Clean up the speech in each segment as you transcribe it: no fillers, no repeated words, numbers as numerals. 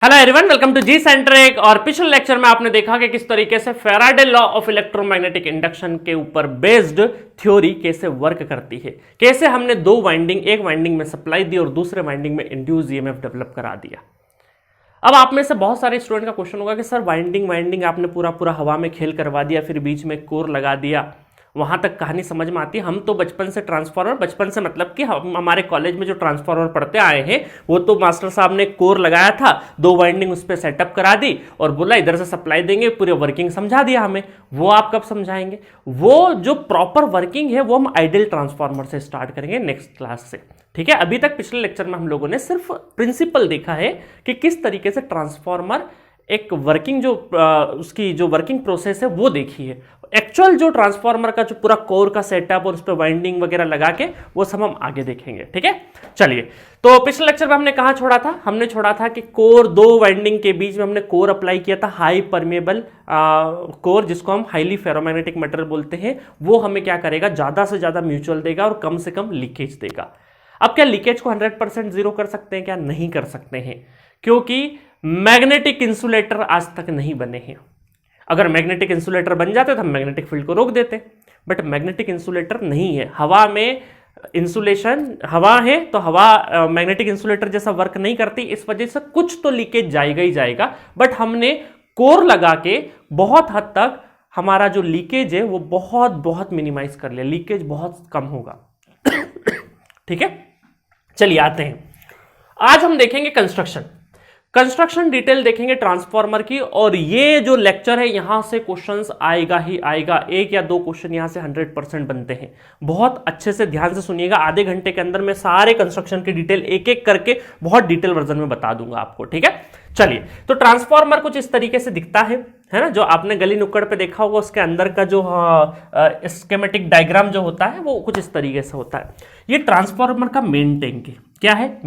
Hello everyone, welcome to G Centric. और पिछले lecture में आपने देखा कि किस तरीके से Faraday law of electromagnetic induction के ऊपर बेस्ड थ्योरी कैसे वर्क करती है, कैसे हमने दो वाइंडिंग, एक वाइंडिंग में सप्लाई दी और दूसरे वाइंडिंग में इंड्यूस ईएमएफ डेवलप करा दिया। अब आप में से बहुत सारे स्टूडेंट का क्वेश्चन होगा कि सर वाइंडिंग आपने पूरा हवा में खेल करवा दिया, फिर बीच में कोर लगा दिया, वहां तक कहानी समझ में आती है। हम तो बचपन से ट्रांसफार्मर, बचपन से मतलब कि हम हमारे कॉलेज में जो ट्रांसफार्मर पढ़ते आए हैं वो तो मास्टर साहब ने कोर लगाया था, दो वाइंडिंग उस पर सेटअप करा दी और बोला इधर से सप्लाई देंगे, पूरे वर्किंग समझा दिया हमें। वो आप कब समझाएंगे? वो जो प्रॉपर वर्किंग है वो हम आइडियल ट्रांसफार्मर से स्टार्ट करेंगे नेक्स्ट क्लास से। ठीक है, अभी तक पिछले लेक्चर में हम लोगों ने सिर्फ प्रिंसिपल देखा है कि किस तरीके से ट्रांसफार्मर एक वर्किंग जो उसकी जो वर्किंग प्रोसेस है वो देखी है। एक्चुअल जो ट्रांसफार्मर का जो पूरा कोर का सेटअप और उस पर वाइंडिंग वगैरह लगा के वो सब हम आगे देखेंगे। ठीक है, चलिए। तो पिछले लेक्चर में हमने कहाँ छोड़ा था? हमने छोड़ा था कि कोर, दो वाइंडिंग के बीच में हमने कोर अप्लाई किया था, हाई परमेबल कोर, जिसको हम हाईली फेरोमैग्नेटिक मटेरियल बोलते हैं। वो हमें क्या करेगा? ज्यादा से ज्यादा म्यूचुअल देगा और कम से कम लीकेज देगा। अब क्या लीकेज को 100% जीरो कर सकते हैं? क्या नहीं कर सकते हैं, क्योंकि मैग्नेटिक इंसुलेटर आज तक नहीं बने हैं। अगर मैग्नेटिक इंसुलेटर बन जाते तो हम मैग्नेटिक फील्ड को रोक देते, बट मैग्नेटिक इंसुलेटर नहीं है। हवा में इंसुलेशन, हवा है तो हवा मैग्नेटिक इंसुलेटर जैसा वर्क नहीं करती, इस वजह से कुछ तो लीकेज जाएगा ही जाएगा। बट हमने कोर लगा के बहुत हद तक हमारा जो लीकेज है वो बहुत मिनिमाइज कर लिया, लीकेज बहुत कम होगा। ठीक है, चलिए आते हैं। आज हम देखेंगे कंस्ट्रक्शन डिटेल देखेंगे ट्रांसफार्मर की। और ये जो लेक्चर है यहां से क्वेश्चंस आएगा ही आएगा, एक या दो क्वेश्चन यहां से 100% बनते हैं। बहुत अच्छे से ध्यान से सुनिएगा, आधे घंटे के अंदर मैं सारे कंस्ट्रक्शन की डिटेल एक एक करके बहुत डिटेल वर्जन में बता दूंगा आपको। ठीक है, चलिए। तो ट्रांसफार्मर कुछ इस तरीके से दिखता है ना, जो आपने गली नुक्कड़ पे देखा होगा, उसके अंदर का जो स्कीमेटिक डायग्राम जो होता है वो कुछ इस तरीके से होता है। ये ट्रांसफार्मर का मेन टैंक है। क्या है?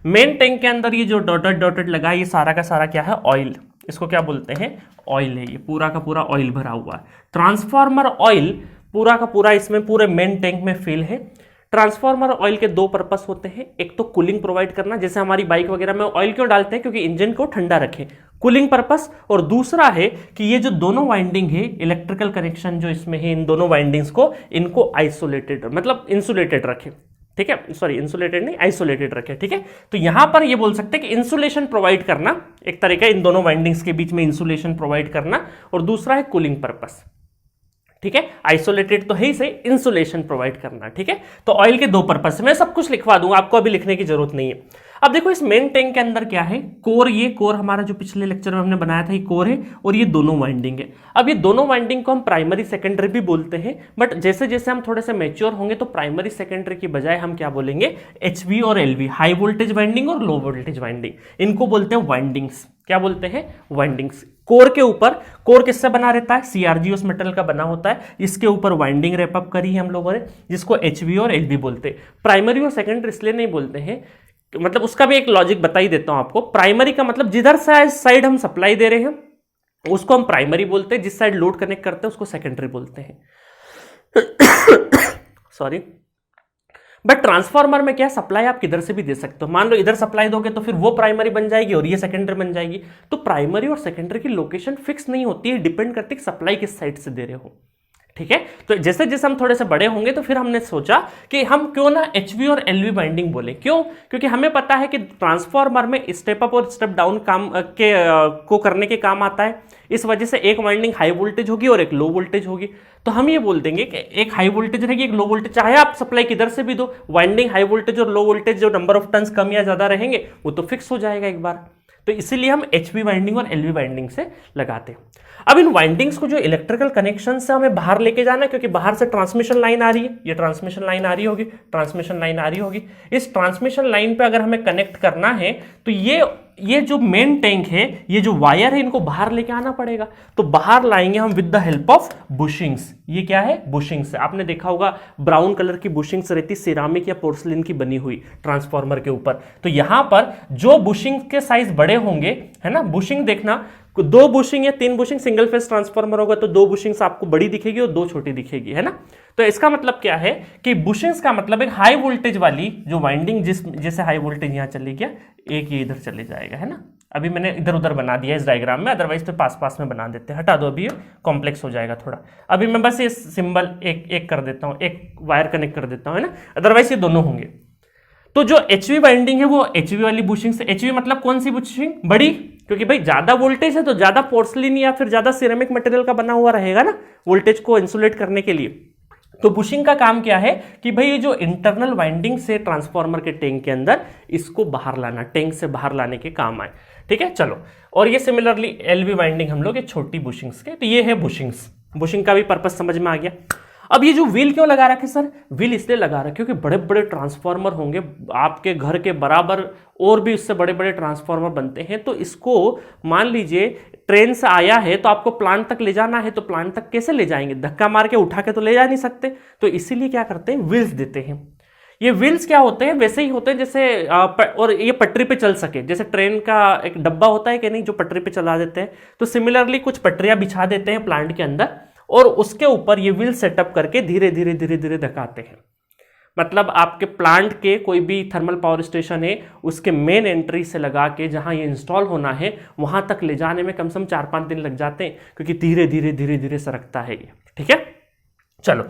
मेन टैंक के अंदर ये जो डॉटेड लगा है, ये सारा का सारा क्या है? ऑयल। इसको क्या बोलते हैं? ऑयल है। ये पूरा का पूरा ऑयल भरा हुआ है। ट्रांसफार्मर ऑयल पूरा का पूरा इसमें पूरे मेन टैंक में फिल है। ट्रांसफार्मर ऑयल के दो पर्पस होते हैं, एक तो कूलिंग प्रोवाइड करना, जैसे हमारी बाइक वगैरह में ऑयल क्यों डालते हैं? क्योंकि इंजन को ठंडा रखें, कूलिंग पर्पस। और दूसरा है कि ये जो दोनों वाइंडिंग है, इलेक्ट्रिकल कनेक्शन जो इसमें है, इन दोनों वाइंडिंग्स को, इनको आइसोलेटेड मतलब इंसुलेटेड रखें। ठीक है, सॉरी इंसुलेटेड नहीं, आइसोलेटेड रखे। ठीक है, तो यहां पर ये बोल सकते हैं कि इंसुलेशन प्रोवाइड करना एक तरीका, इन दोनों वाइंडिंग्स के बीच में इंसुलेशन प्रोवाइड करना, और दूसरा है कूलिंग पर्पस। ठीक है, आइसोलेटेड तो है ही सही, इंसुलेशन प्रोवाइड करना। ठीक है, तो ऑयल के दो पर्पस, मैं सब कुछ लिखवा दूंगा, आपको अभी लिखने की जरूरत नहीं है। अब देखो इस मेन टैंक के अंदर क्या है? कोर। ये कोर हमारा जो पिछले लेक्चर में हमने बनाया था, ये कोर है, और ये दोनों वाइंडिंग है। अब ये दोनों वाइंडिंग को हम प्राइमरी सेकेंडरी भी बोलते हैं, बट जैसे जैसे हम थोड़े से मैच्योर होंगे तो प्राइमरी सेकेंडरी की बजाय हम क्या बोलेंगे? एचवी और एलवी, हाई वोल्टेज वाइंडिंग और लो वोल्टेज वाइंडिंग, इनको बोलते हैं वाइंडिंग्स। क्या बोलते हैं? वाइंडिंग्स। कोर के ऊपर, कोर किससे बना रहता है? सीआरजीओस मेटल का बना होता है। इसके ऊपर वाइंडिंग रैपअप करी है हम लोगों ने, जिसको एचवी और एलवी बोलते हैं। प्राइमरी और सेकेंडरी इसलिए नहीं बोलते हैं, मतलब उसका भी एक लॉजिक बता ही देता हूं आपको। प्राइमरी का मतलब जिधर से साइड हम सप्लाई दे रहे हैं उसको हम प्राइमरी बोलते हैं, जिस साइड लोड कनेक्ट करते हैं उसको सेकेंडरी बोलते हैं। सॉरी। बट ट्रांसफार्मर में क्या, सप्लाई आप किधर से भी दे सकते हो। मान लो इधर सप्लाई दोगे तो फिर वो प्राइमरी बन जाएगी और ये सेकेंडरी बन जाएगी। तो प्राइमरी और सेकेंडरी की लोकेशन फिक्स नहीं होती है, डिपेंड करती है सप्लाई किस साइड से दे रहे हो। ठीक है, तो जैसे जैसे हम थोड़े से बड़े होंगे तो फिर हमने सोचा कि हम क्यों ना एचवी और एलवी बाइंडिंग बोले। क्यों? क्योंकि हमें पता है कि ट्रांसफार्मर में स्टेप अप और स्टेप डाउन काम को करने के काम आता है। इस वजह से एक वाइंडिंग हाई वोल्टेज होगी और एक लो वोल्टेज होगी। तो हम ये बोल देंगे कि एक हाई वोल्टेज रहेगी, एक लो वोल्टेज, चाहे आप सप्लाई किधर से भी दो, वाइंडिंग हाई वोल्टेज और लो वोल्टेज जो नंबर ऑफ टर्न्स कम या ज्यादा रहेंगे वो तो फिक्स हो जाएगा एक बार। तो इसीलिए हम एचवी वाइंडिंग और एलवी वाइंडिंग से लगाते हैं। अब इन वाइंडिंग्स को जो इलेक्ट्रिकल कनेक्शन से हमें बाहर लेके जाना है, क्योंकि बाहर से ट्रांसमिशन लाइन आ रही है, ये ट्रांसमिशन लाइन आ रही होगी, ट्रांसमिशन लाइन आ रही होगी। इस ट्रांसमिशन लाइन पे अगर हमें कनेक्ट करना है तो ये जो मेन टैंक है, ये जो वायर है, इनको बाहर लेके आना पड़ेगा। तो बाहर लाएंगे हम with the help of bushings. ये क्या है? बुशिंग्स। आपने देखा होगा ब्राउन कलर की बुशिंग्स रहती, सिरामिक या पोर्सलिन की बनी हुई ट्रांसफार्मर के ऊपर। तो यहां पर जो बुशिंग के साइज बड़े होंगे, है ना, बुशिंग देखना, दो बुशिंग या तीन बुशिंग, सिंगल फेज ट्रांसफार्मर होगा तो दो बुशिंग्स आपको बड़ी दिखेगी और दो छोटी दिखेगी, है ना। तो इसका मतलब क्या है कि बुशिंग्स का मतलब एक हाई वोल्टेज वाली जो वाइंडिंग, जैसे हाई वोल्टेज यहां चली गया, एक ये इधर चले जाएगा, है ना, अभी मैंने इधर उधर बना दिया इस डायग्राम में, अदरवाइज तो पास पास में बना देते हैं, हटा दो, अभी ये कॉम्प्लेक्स हो जाएगा थोड़ा। अभी मैं बस ये सिंबल एक एक कर देता हूँ, एक वायर कनेक्ट कर देता हूँ, है ना, अदरवाइज ये दोनों होंगे। तो जो HV बाइंडिंग है वो HV वाली बुशिंग से, HV मतलब कौन सी बुशिंग, बड़ी, क्योंकि भाई ज्यादा वोल्टेज है तो ज्यादा पोर्सलिन या फिर ज्यादा सिरेमिक मटेरियल का बना हुआ रहेगा ना वोल्टेज को इंसुलेट करने के लिए। तो बुशिंग का काम क्या है कि भाई ये जो इंटरनल वाइंडिंग से ट्रांसफार्मर के टैंक के अंदर इसको बाहर लाना, टैंक से बाहर लाने के काम आए, ठीक है। चलो, और ये सिमिलरली LV वाइंडिंग हम लोग ये छोटी बुशिंग्स के, तो ये है बुशिंग्स, बुशिंग का भी पर्पस समझ में आ गया। अब ये जो व्हील क्यों लगा रखे सर, व्हील इसलिए लगा रखे क्योंकि बड़े बड़े ट्रांसफार्मर होंगे आपके घर के बराबर, और भी उससे बड़े बड़े ट्रांसफार्मर बनते हैं, तो इसको मान लीजिए ट्रेन से आया है तो आपको प्लांट तक ले जाना है, तो प्लांट तक कैसे ले जाएंगे, धक्का मार के उठा के तो ले जा नहीं सकते, तो इसीलिए क्या करते हैं, व्हील्स देते हैं। ये व्हील्स क्या होते हैं, वैसे ही होते हैं जैसे और ये पटरी पे चल सके, जैसे ट्रेन का एक डब्बा होता है कि नहीं जो पटरी पे चला देते हैं, तो सिमिलरली कुछ पटरियां बिछा देते हैं प्लांट के अंदर, और उसके ऊपर ये व्हील सेटअप करके धीरे धीरे धीरे धीरे धकाते हैं। मतलब आपके प्लांट के कोई भी थर्मल पावर स्टेशन है उसके मेन एंट्री से लगा के जहां ये इंस्टॉल होना है वहां तक ले जाने में कम से कम 4-5 दिन लग जाते हैं, क्योंकि धीरे धीरे धीरे धीरे सरकता है ये, ठीक है। चलो,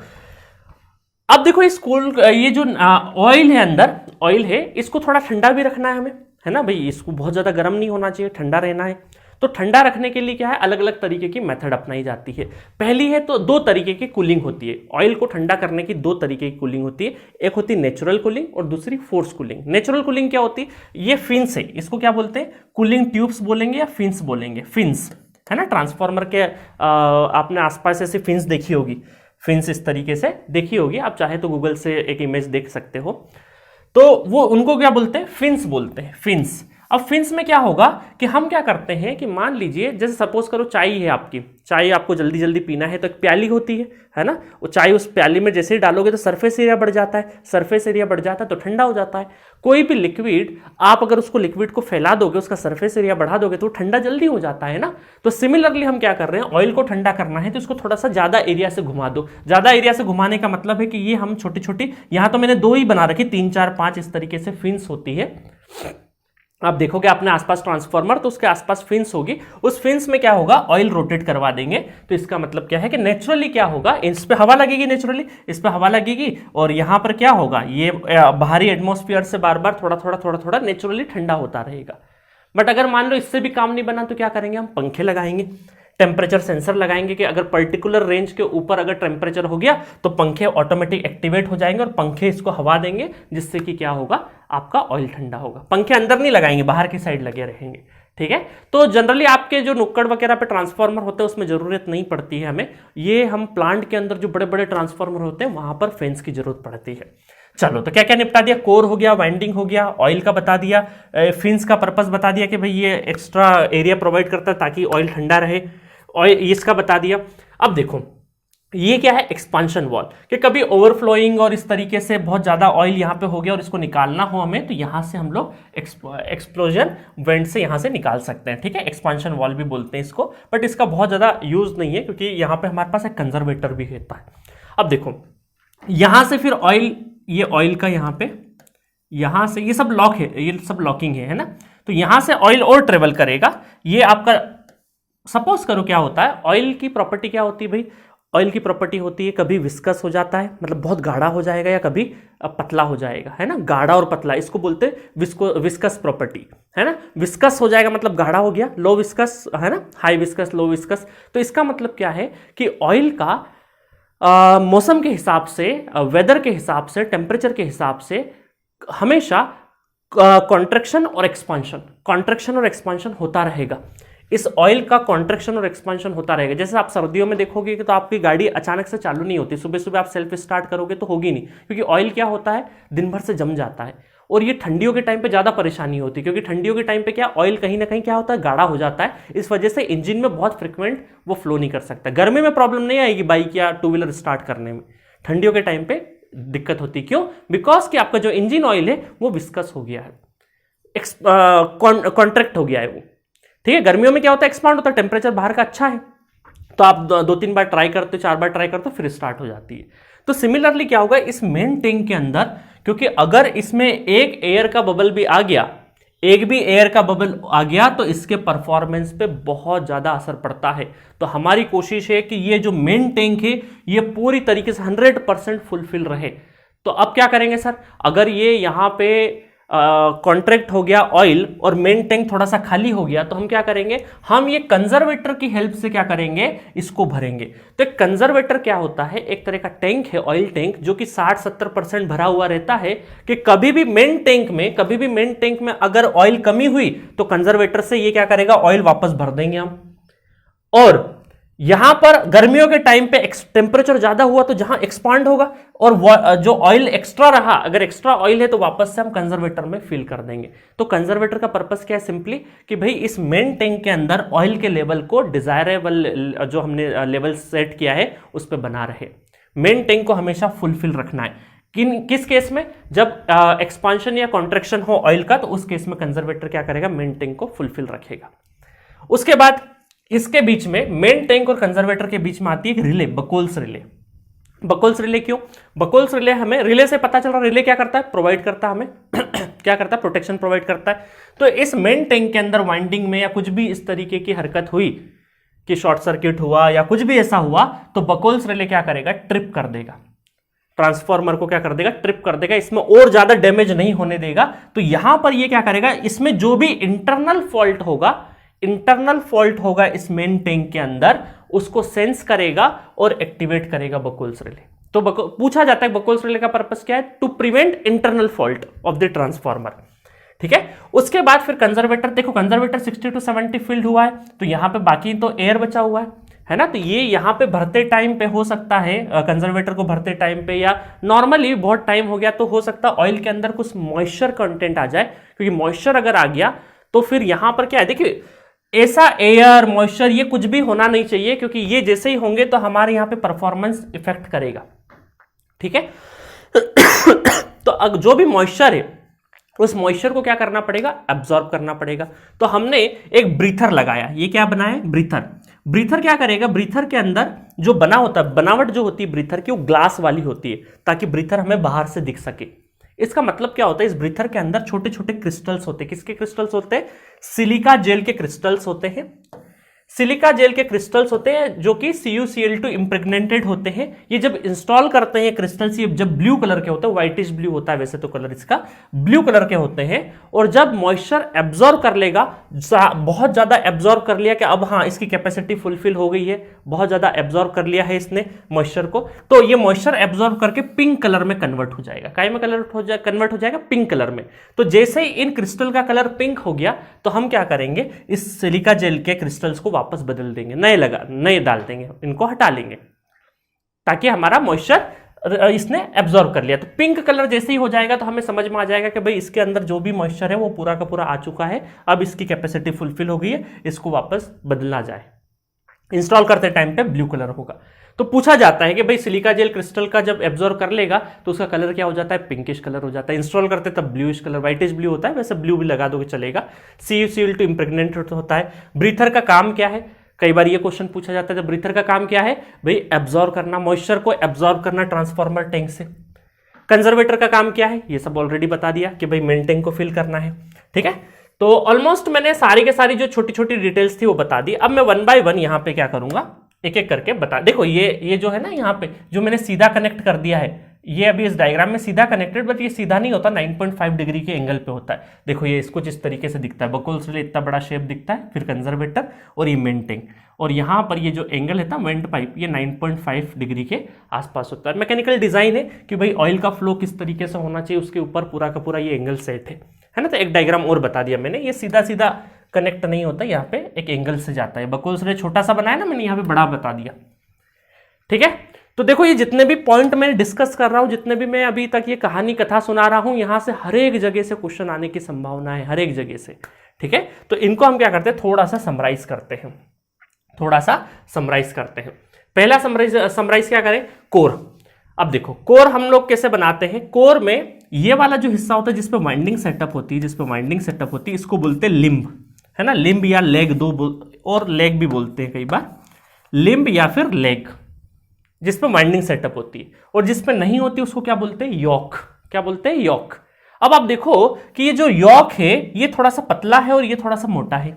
अब देखो इस ये जो ऑयल है, अंदर ऑयल है, इसको थोड़ा ठंडा भी रखना है हमें, है ना भाई, इसको बहुत ज्यादा गर्म नहीं होना चाहिए, ठंडा रहना है। तो ठंडा रखने के लिए क्या है, अलग अलग तरीके की मेथड अपनाई जाती है। पहली है तो 2 तरीके की कूलिंग होती है, ऑयल को ठंडा करने की 2 तरीके की कूलिंग होती है, एक होती है नेचुरल कूलिंग और दूसरी फोर्स कूलिंग। नेचुरल कूलिंग क्या होती है, ये फिन्स है, इसको क्या बोलते हैं, कूलिंग ट्यूब्स बोलेंगे या फिन्स बोलेंगे, फिन्स, है ना, ट्रांसफार्मर के आपने आसपास ऐसी फिन्स देखी होगी, फिन्स इस तरीके से देखी होगी, आप चाहे तो गूगल से एक इमेज देख सकते हो, तो वो उनको क्या बोलते हैं, फिन्स बोलते हैं, फिन्स। अब फिन्स में क्या होगा कि हम क्या करते हैं कि मान लीजिए जैसे सपोज करो चाय है आपकी, चाय आपको जल्दी जल्दी पीना है तो एक प्याली होती है ना, वो चाय उस प्याली में जैसे ही डालोगे तो सरफेस एरिया बढ़ जाता है, सरफेस एरिया बढ़ जाता है तो ठंडा हो जाता है। कोई भी लिक्विड आप अगर उसको लिक्विड को फैला दोगे, उसका सरफेस एरिया बढ़ा दोगे तो ठंडा जल्दी हो जाता है ना। तो सिमिलरली हम क्या कर रहे हैं, ऑयल को ठंडा करना है तो इसको थोड़ा सा ज्यादा एरिया से घुमा दो। ज्यादा एरिया से घुमाने का मतलब है कि ये हम छोटी छोटी, यहां तो मैंने 2 ही बना रखी, 3 4 5 इस तरीके से फिन्स होती है। आप देखोगे अपने आसपास ट्रांसफार्मर तो उसके आसपास फिन्स होगी, उस फिन्स में क्या होगा, ऑयल रोटेट करवा देंगे। तो इसका मतलब क्या है कि नेचुरली क्या होगा, इस पे हवा लगेगी, नेचुरली इस पे हवा लगेगी, और यहां पर क्या होगा, ये बाहरी एटमॉस्फेयर से बार बार थोड़ा थोड़ा थोड़ा थोड़ा नेचुरली ठंडा होता रहेगा। बट अगर मान लो इससे भी काम नहीं बना तो क्या करेंगे, हम पंखे लगाएंगे, टेम्परेचर सेंसर लगाएंगे कि अगर पर्टिकुलर रेंज के ऊपर अगर टेम्परेचर हो गया तो पंखे ऑटोमेटिक एक्टिवेट हो जाएंगे और पंखे इसको हवा देंगे, जिससे कि क्या होगा, आपका ऑयल ठंडा होगा। पंखे अंदर नहीं लगाएंगे, बाहर की साइड लगे रहेंगे, ठीक है। तो जनरली आपके जो नुक्कड़ वगैरह पे ट्रांसफार्मर होते हैं उसमें जरूरत नहीं पड़ती है हमें, ये हम प्लांट के अंदर जो बड़े बड़े ट्रांसफार्मर होते हैं वहां पर फैंस की जरूरत पड़ती है। चलो, तो क्या क्या निपटा दिया, कोर हो गया, वाइंडिंग हो गया, ऑयल का बता दिया, फिन्स का पर्पस बता दिया कि भाई ये एक्स्ट्रा एरिया प्रोवाइड करता है ताकि ऑयल ठंडा रहे, ऑयल इसका बता दिया। अब देखो ये क्या है, एक्सपांशन वॉल, कि कभी ओवरफ्लोइंग और इस तरीके से बहुत ज्यादा ऑयल यहां पे हो गया और इसको निकालना हो हमें, तो यहां से हम लोग एक्सप्लोजन वेंट से यहां से निकाल सकते हैं, ठीक है। एक्सपांशन वॉल भी बोलते हैं इसको, बट इसका बहुत ज्यादा यूज नहीं है क्योंकि यहां पे हमारे पास एक कंजर्वेटर भी होता है। अब देखो यहां से फिर ऑयल, ये ऑयल का यहां से ये सब लॉक है, ये सब लॉकिंग है ना, तो यहां से ऑयल और ट्रेवल करेगा। ये आपका सपोज करो क्या होता है, ऑयल की प्रॉपर्टी क्या होती है भाई, ऑयल की प्रॉपर्टी होती है कभी विस्कस हो जाता है, मतलब बहुत गाढ़ा हो जाएगा, या कभी पतला हो जाएगा, है ना, गाढ़ा और पतला, इसको बोलते हैं विस्कस प्रॉपर्टी, है ना। विस्कस हो जाएगा मतलब गाढ़ा हो गया, लो विस्कस, है ना, हाई विस्कस, लो विस्कस। तो इसका मतलब क्या है कि ऑयल का मौसम के हिसाब से, वेदर के हिसाब से, टेम्परेचर के हिसाब से हमेशा कॉन्ट्रैक्शन और एक्सपांशन होता रहेगा। इस ऑयल का कॉन्ट्रैक्शन और एक्सपांशन होता रहेगा। जैसे आप सर्दियों में देखोगे कि तो आपकी गाड़ी अचानक से चालू नहीं होती, सुबह सुबह आप सेल्फ स्टार्ट करोगे तो होगी नहीं, क्योंकि ऑयल क्या होता है, दिन भर से जम जाता है। और ये ठंडियों के टाइम पे ज्यादा परेशानी होती है, क्योंकि ठंडियों के टाइम पे क्या, ऑयल कहीं ना कहीं क्या होता है, गाढ़ा हो जाता है, इस वजह से इंजन में बहुत फ्रिक्वेंट वो फ्लो नहीं कर सकता। गर्मी में प्रॉब्लम नहीं आएगी बाइक या 2 व्हीलर स्टार्ट करने में, ठंडियों के टाइम पे दिक्कत होती। क्यों? बिकॉज कि आपका जो इंजन ऑयल है वो विस्कस हो गया है, कॉन्ट्रैक्ट हो गया है वो, ठीक है। गर्मियों में क्या होता है, एक्सपांड होता है, टेम्परेचर बाहर का अच्छा है, तो आप 2-3 बार ट्राई करते हो, 4 बार ट्राई करते हो, फिर स्टार्ट हो जाती है। तो सिमिलरली क्या होगा इस मेन टैंक के अंदर, क्योंकि अगर इसमें एक एयर का बबल भी आ गया, एक भी एयर का बबल आ गया तो इसके परफॉर्मेंस पे बहुत ज्यादा असर पड़ता है। तो हमारी कोशिश है कि ये जो मेन टैंक है ये पूरी तरीके से 100% फुलफिल रहे। तो अब क्या करेंगे सर, अगर ये यहां पे कॉन्ट्रैक्ट हो गया ऑयल और मेन टैंक थोड़ा सा खाली हो गया, तो हम क्या करेंगे, हम ये कंजर्वेटर की हेल्प से क्या करेंगे, इसको भरेंगे। तो एक कंजर्वेटर क्या होता है, एक तरह का टैंक है, ऑयल टैंक, जो कि 60-70% भरा हुआ रहता है कि कभी भी मेन टैंक में अगर ऑयल कमी हुई तो कंजर्वेटर से ये क्या करेगा, ऑयल वापस भर देंगे हम। और यहां पर गर्मियों के टाइम पे टेम्परेचर ज्यादा हुआ तो जहां एक्सपांड होगा और जो ऑयल एक्स्ट्रा रहा, अगर एक्स्ट्रा ऑयल है तो वापस से हम कंजर्वेटर में फिल कर देंगे। तो कंजर्वेटर का पर्पस क्या है, सिंपली कि भाई इस मेन टैंक के अंदर ऑयल के लेवल को डिजायरेबल जो हमने लेवल सेट किया है उस पर बना रहे। मेन टैंक को हमेशा फुलफिल रखना है। किस केस में, जब एक्सपांशन या कॉन्ट्रैक्शन हो ऑयल का, तो उस केस में कंजर्वेटर क्या करेगा, मेन टैंक को फुलफिल रखेगा। उसके बाद इसके बीच में, मेन टैंक और कंजर्वेटर के बीच में आती है एक रिले, बकोल्स रिले। बकोल्स रिले क्यों, बकोल्स रिले हमें, रिले से पता चल रहा रिले क्या करता है, प्रोवाइड करता है हमें क्या करता है, प्रोटेक्शन प्रोवाइड करता है। तो इस मेन टैंक के अंदर वाइंडिंग में या कुछ भी इस तरीके की हरकत हुई कि शॉर्ट सर्किट हुआ या कुछ भी ऐसा हुआ, तो बकोल्स रिले क्या करेगा, ट्रिप कर देगा, ट्रांसफॉर्मर को क्या कर देगा, ट्रिप कर देगा, इसमें और ज्यादा डैमेज नहीं होने देगा। तो यहां पर ये क्या करेगा, इसमें जो भी इंटरनल फॉल्ट होगा इस मेन टैंक के अंदर, उसको सेंस करेगा और एक्टिवेट करेगा बकोल्स रिले। तो पूछा जाता है बकोल्स रिले का पर्पस क्या है, to prevent internal fault of the transformer. ठीक है, उसके बाद फिर कंजर्वेटर, देखो कंजर्वेटर 60 to 70 फिल्ड हुआ है, तो यहां पे बाकी तो एयर बचा हुआ है ना, तो ये यहां पे भरते टाइम पे हो सकता है, कंजर्वेटर को भरते टाइम पे या नॉर्मली बहुत टाइम हो गया तो हो सकता है ऑयल के अंदर कुछ मॉइस्चर कंटेंट आ जाए, क्योंकि मॉइस्चर अगर आ गया तो फिर यहां पर क्या है, देखिए ऐसा एयर मॉइस्चर ये कुछ भी होना नहीं चाहिए, क्योंकि ये जैसे ही होंगे तो हमारे यहां पे परफॉर्मेंस इफेक्ट करेगा। ठीक है तो जो भी मॉइस्चर है उस मॉइस्चर को क्या करना पड़ेगा, एब्जॉर्ब करना पड़ेगा। तो हमने एक ब्रीथर लगाया, ये क्या बनाया, ब्रीथर क्या करेगा, ब्रीथर के अंदर जो बना होता है, बनावट जो होती है ब्रीथर की, वो ग्लास वाली होती है, ताकि ब्रीथर हमें बाहर से दिख सके। इसका मतलब क्या होता है, इस ब्रीथर के अंदर छोटे छोटे क्रिस्टल्स होते हैं। किसके क्रिस्टल्स होते हैं, सिलिका जेल के क्रिस्टल्स होते हैं। सिलिका जेल के क्रिस्टल्स होते हैं जो कि CuCl2 इंप्रेग्नेटेड होते हैं। ये जब इंस्टॉल करते हैं क्रिस्टल्स, ये जब ब्लू कलर के होते हैं, व्हाइटिश ब्लू होता है वैसे तो कलर इसका, ब्लू कलर के होते हैं। और जब मॉइस्चर एब्जॉर्ब कर लेगा, बहुत ज्यादा एब्जॉर्ब कर लिया कि अब हाँ इसकी कैपेसिटी फुलफिल हो गई है, बहुत ज्यादा एब्जॉर्ब कर लिया है इसने मॉइस्चर को, तो ये मॉइस्चर एब्जॉर्ब करके पिंक कलर में कन्वर्ट हो जाएगा। काय में कन्वर्ट हो जाएगा, पिंक कलर में। तो जैसे ही इन क्रिस्टल का कलर पिंक हो गया, तो हम क्या करेंगे, इस सिलिका जेल के क्रिस्टल्स को वापस बदल देंगे, नए डाल देंगे, इनको हटा लेंगे, ताकि हमारा मॉइस्चर इसने एब्जॉर्ब कर लिया। तो पिंक कलर जैसे ही हो जाएगा तो हमें समझ में आ जाएगा कि भाई इसके अंदर जो भी मॉइस्चर है वो पूरा का पूरा आ चुका है, अब इसकी कैपेसिटी फुलफिल हो गई है, इसको वापस बदलना जाए। इंस्टॉल करते टाइम पे ब्लू कलर होगा। तो पूछा जाता है कि भाई सिलिका जेल क्रिस्टल का जब एब्जॉर्ब कर लेगा तो उसका कलर क्या हो जाता है, पिंकिश कलर हो जाता है। इंस्टॉल करते तब ब्लूइश कलर, व्हाइटिश ब्लू होता है, वैसे ब्लू भी लगा दोगे चलेगा। CuCl2 इंप्रेग्नेटेड होता है। ब्रीथर का काम क्या है, कई बार ये क्वेश्चन पूछा जाता है, तो ब्रीथर का काम क्या है भाई, एब्जॉर्ब करना, मॉइस्चर को एब्जॉर्ब करना ट्रांसफॉर्मर टैंक से। कंजर्वेटर का काम क्या है, ये सब ऑलरेडी बता दिया कि भाई मेन टैंक को फिल करना है। ठीक है, तो ऑलमोस्ट मैंने सारी के सारी जो छोटी छोटी डिटेल्स थी वो बता दी। अब मैं 1 by 1 यहां पे क्या करूंगा, एक एक करके बता। देखो ये जो है ना, यहाँ पे जो मैंने सीधा कनेक्ट कर दिया है, ये अभी इस डायग्राम में सीधा कनेक्टेड, बट ये सीधा नहीं होता, 9.5 डिग्री के एंगल पे होता है। देखो ये इसको जिस तरीके से दिखता है, बकोल्स रिले इतना बड़ा शेप दिखता है, फिर कंजर्वेटर और ये मेन टैंक, और यहाँ पर ये जो एंगल है ना वेंट पाइप, ये 9.5 डिग्री के आसपास होता है। मैकेनिकल डिजाइन है कि भाई ऑयल का फ्लो किस तरीके से होना चाहिए, उसके ऊपर पूरा का पूरा ये एंगल सेट है ना। तो एक डायग्राम और बता दिया मैंने, ये सीधा सीधा कनेक्ट नहीं होता, यहाँ पे एक एंगल से जाता है। बकोल्स रिले छोटा सा बनाया ना मैंने, यहाँ पे बड़ा बता दिया। ठीक है, तो देखो ये जितने भी पॉइंट मैं डिस्कस कर रहा हूं, जितने भी मैं अभी तक ये कहानी कथा सुना रहा हूं, यहां से हर एक जगह से क्वेश्चन आने की संभावना है, हर एक जगह से। ठीक है, तो इनको हम क्या करते हैं, थोड़ा सा समराइज करते हैं। पहला समराइज क्या करें, कोर। अब देखो कोर हम लोग कैसे बनाते हैं, कोर में ये वाला जो हिस्सा होता है जिसपे वाइंडिंग सेटअप होती है, इसको बोलते हैं लिम्ब, है ना। लिम्ब या लेग, दो और लेग भी बोलते हैं कई बार, लिम्ब या फिर लेग, जिसपे वाइंडिंग सेटअप होती है। और जिसपे नहीं होती उसको क्या बोलते हैं, यॉक। क्या बोलते हैं, यॉक। अब आप देखो कि ये जो यॉक है ये थोड़ा सा पतला है और ये थोड़ा सा मोटा है,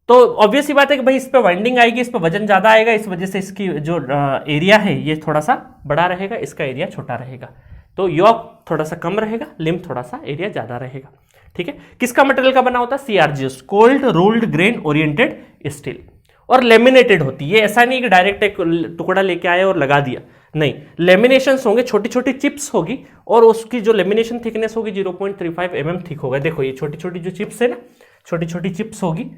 तो ऑब्वियस ही बात है कि भाई इस पे वाइंडिंग आएगी, इस पे वजन ज्यादा आएगा, इस वजह से इसकी जो एरिया है ये थोड़ा सा बड़ा रहेगा, इसका एरिया छोटा रहेगा। तो यॉक थोड़ा सा कम रहेगा, लिम्ब थोड़ा सा एरिया ज्यादा रहेगा। ठीक है, किसका मटेरियल का बना होता है? CRGS, cold rolled grain oriented steel, और लेमिनेटेड होती है। ऐसा नहीं कि डायरेक्ट एक टुकड़ा लेके आए और लगा दिया, नहीं, लेमिनेशन होंगे, छोटी छोटी चिप्स होगी और उसकी जो लेमिनेशन थिकनेस होगी 0.35 mm थिक होगा। देखो ये छोटी छोटी जो चिप्स है ना, छोटी छोटी चिप्स होगी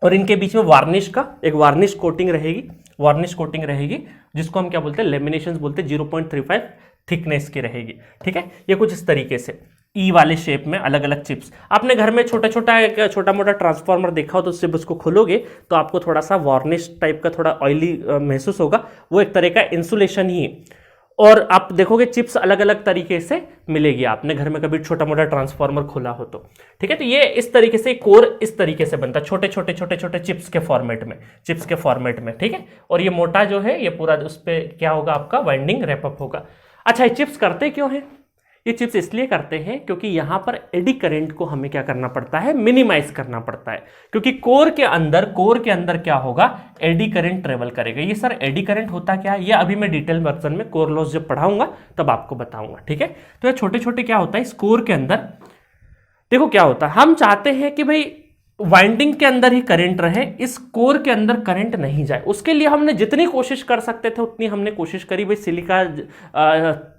और इनके बीच में वार्निश का एक वार्निश कोटिंग रहेगी, जिसको हम क्या बोलते हैं? लेमिनेशंस बोलते हैं। 0.35 थिकनेस की रहेगी। ठीक है, ये कुछ इस तरीके से ई वाले शेप में अलग अलग चिप्स। आपने घर में छोटा मोटा ट्रांसफार्मर देखा हो तो उससे उसको खोलोगे तो आपको थोड़ा सा वार्निश टाइप का थोड़ा ऑयली महसूस होगा, वो एक तरह का इंसुलेशन ही है। और आप देखोगे चिप्स अलग अलग तरीके से मिलेगी, आपने घर में कभी छोटा मोटा ट्रांसफार्मर खोला हो तो। ठीक है, तो ये इस तरीके से कोर इस तरीके से बनता है, छोटे छोटे चिप्स के फॉर्मेट में। ठीक है, और ये मोटा जो है ये पूरा उस पर क्या होगा? आपका वाइंडिंग रैपअप होगा। अच्छा, ये चिप्स करते क्यों हैं? ये चिप्स इसलिए करते हैं क्योंकि यहां पर एडी करंट को हमें क्या करना पड़ता है? मिनिमाइज करना पड़ता है, क्योंकि कोर के अंदर क्या होगा? एडी करंट ट्रेवल करेगा। ये सर एडी करंट होता क्या है? ये अभी मैं डिटेल वर्जन में कोर लॉस जब पढ़ाऊंगा तब आपको बताऊंगा। ठीक है, तो ये छोटे छोटे क्या होता है इस कोर के अंदर? देखो क्या होता है, हम चाहते हैं कि भाई वाइंडिंग के अंदर ही करंट रहे, इस कोर के अंदर करंट नहीं जाए। उसके लिए हमने जितनी कोशिश कर सकते थे उतनी हमने कोशिश करी। भाई सिलिका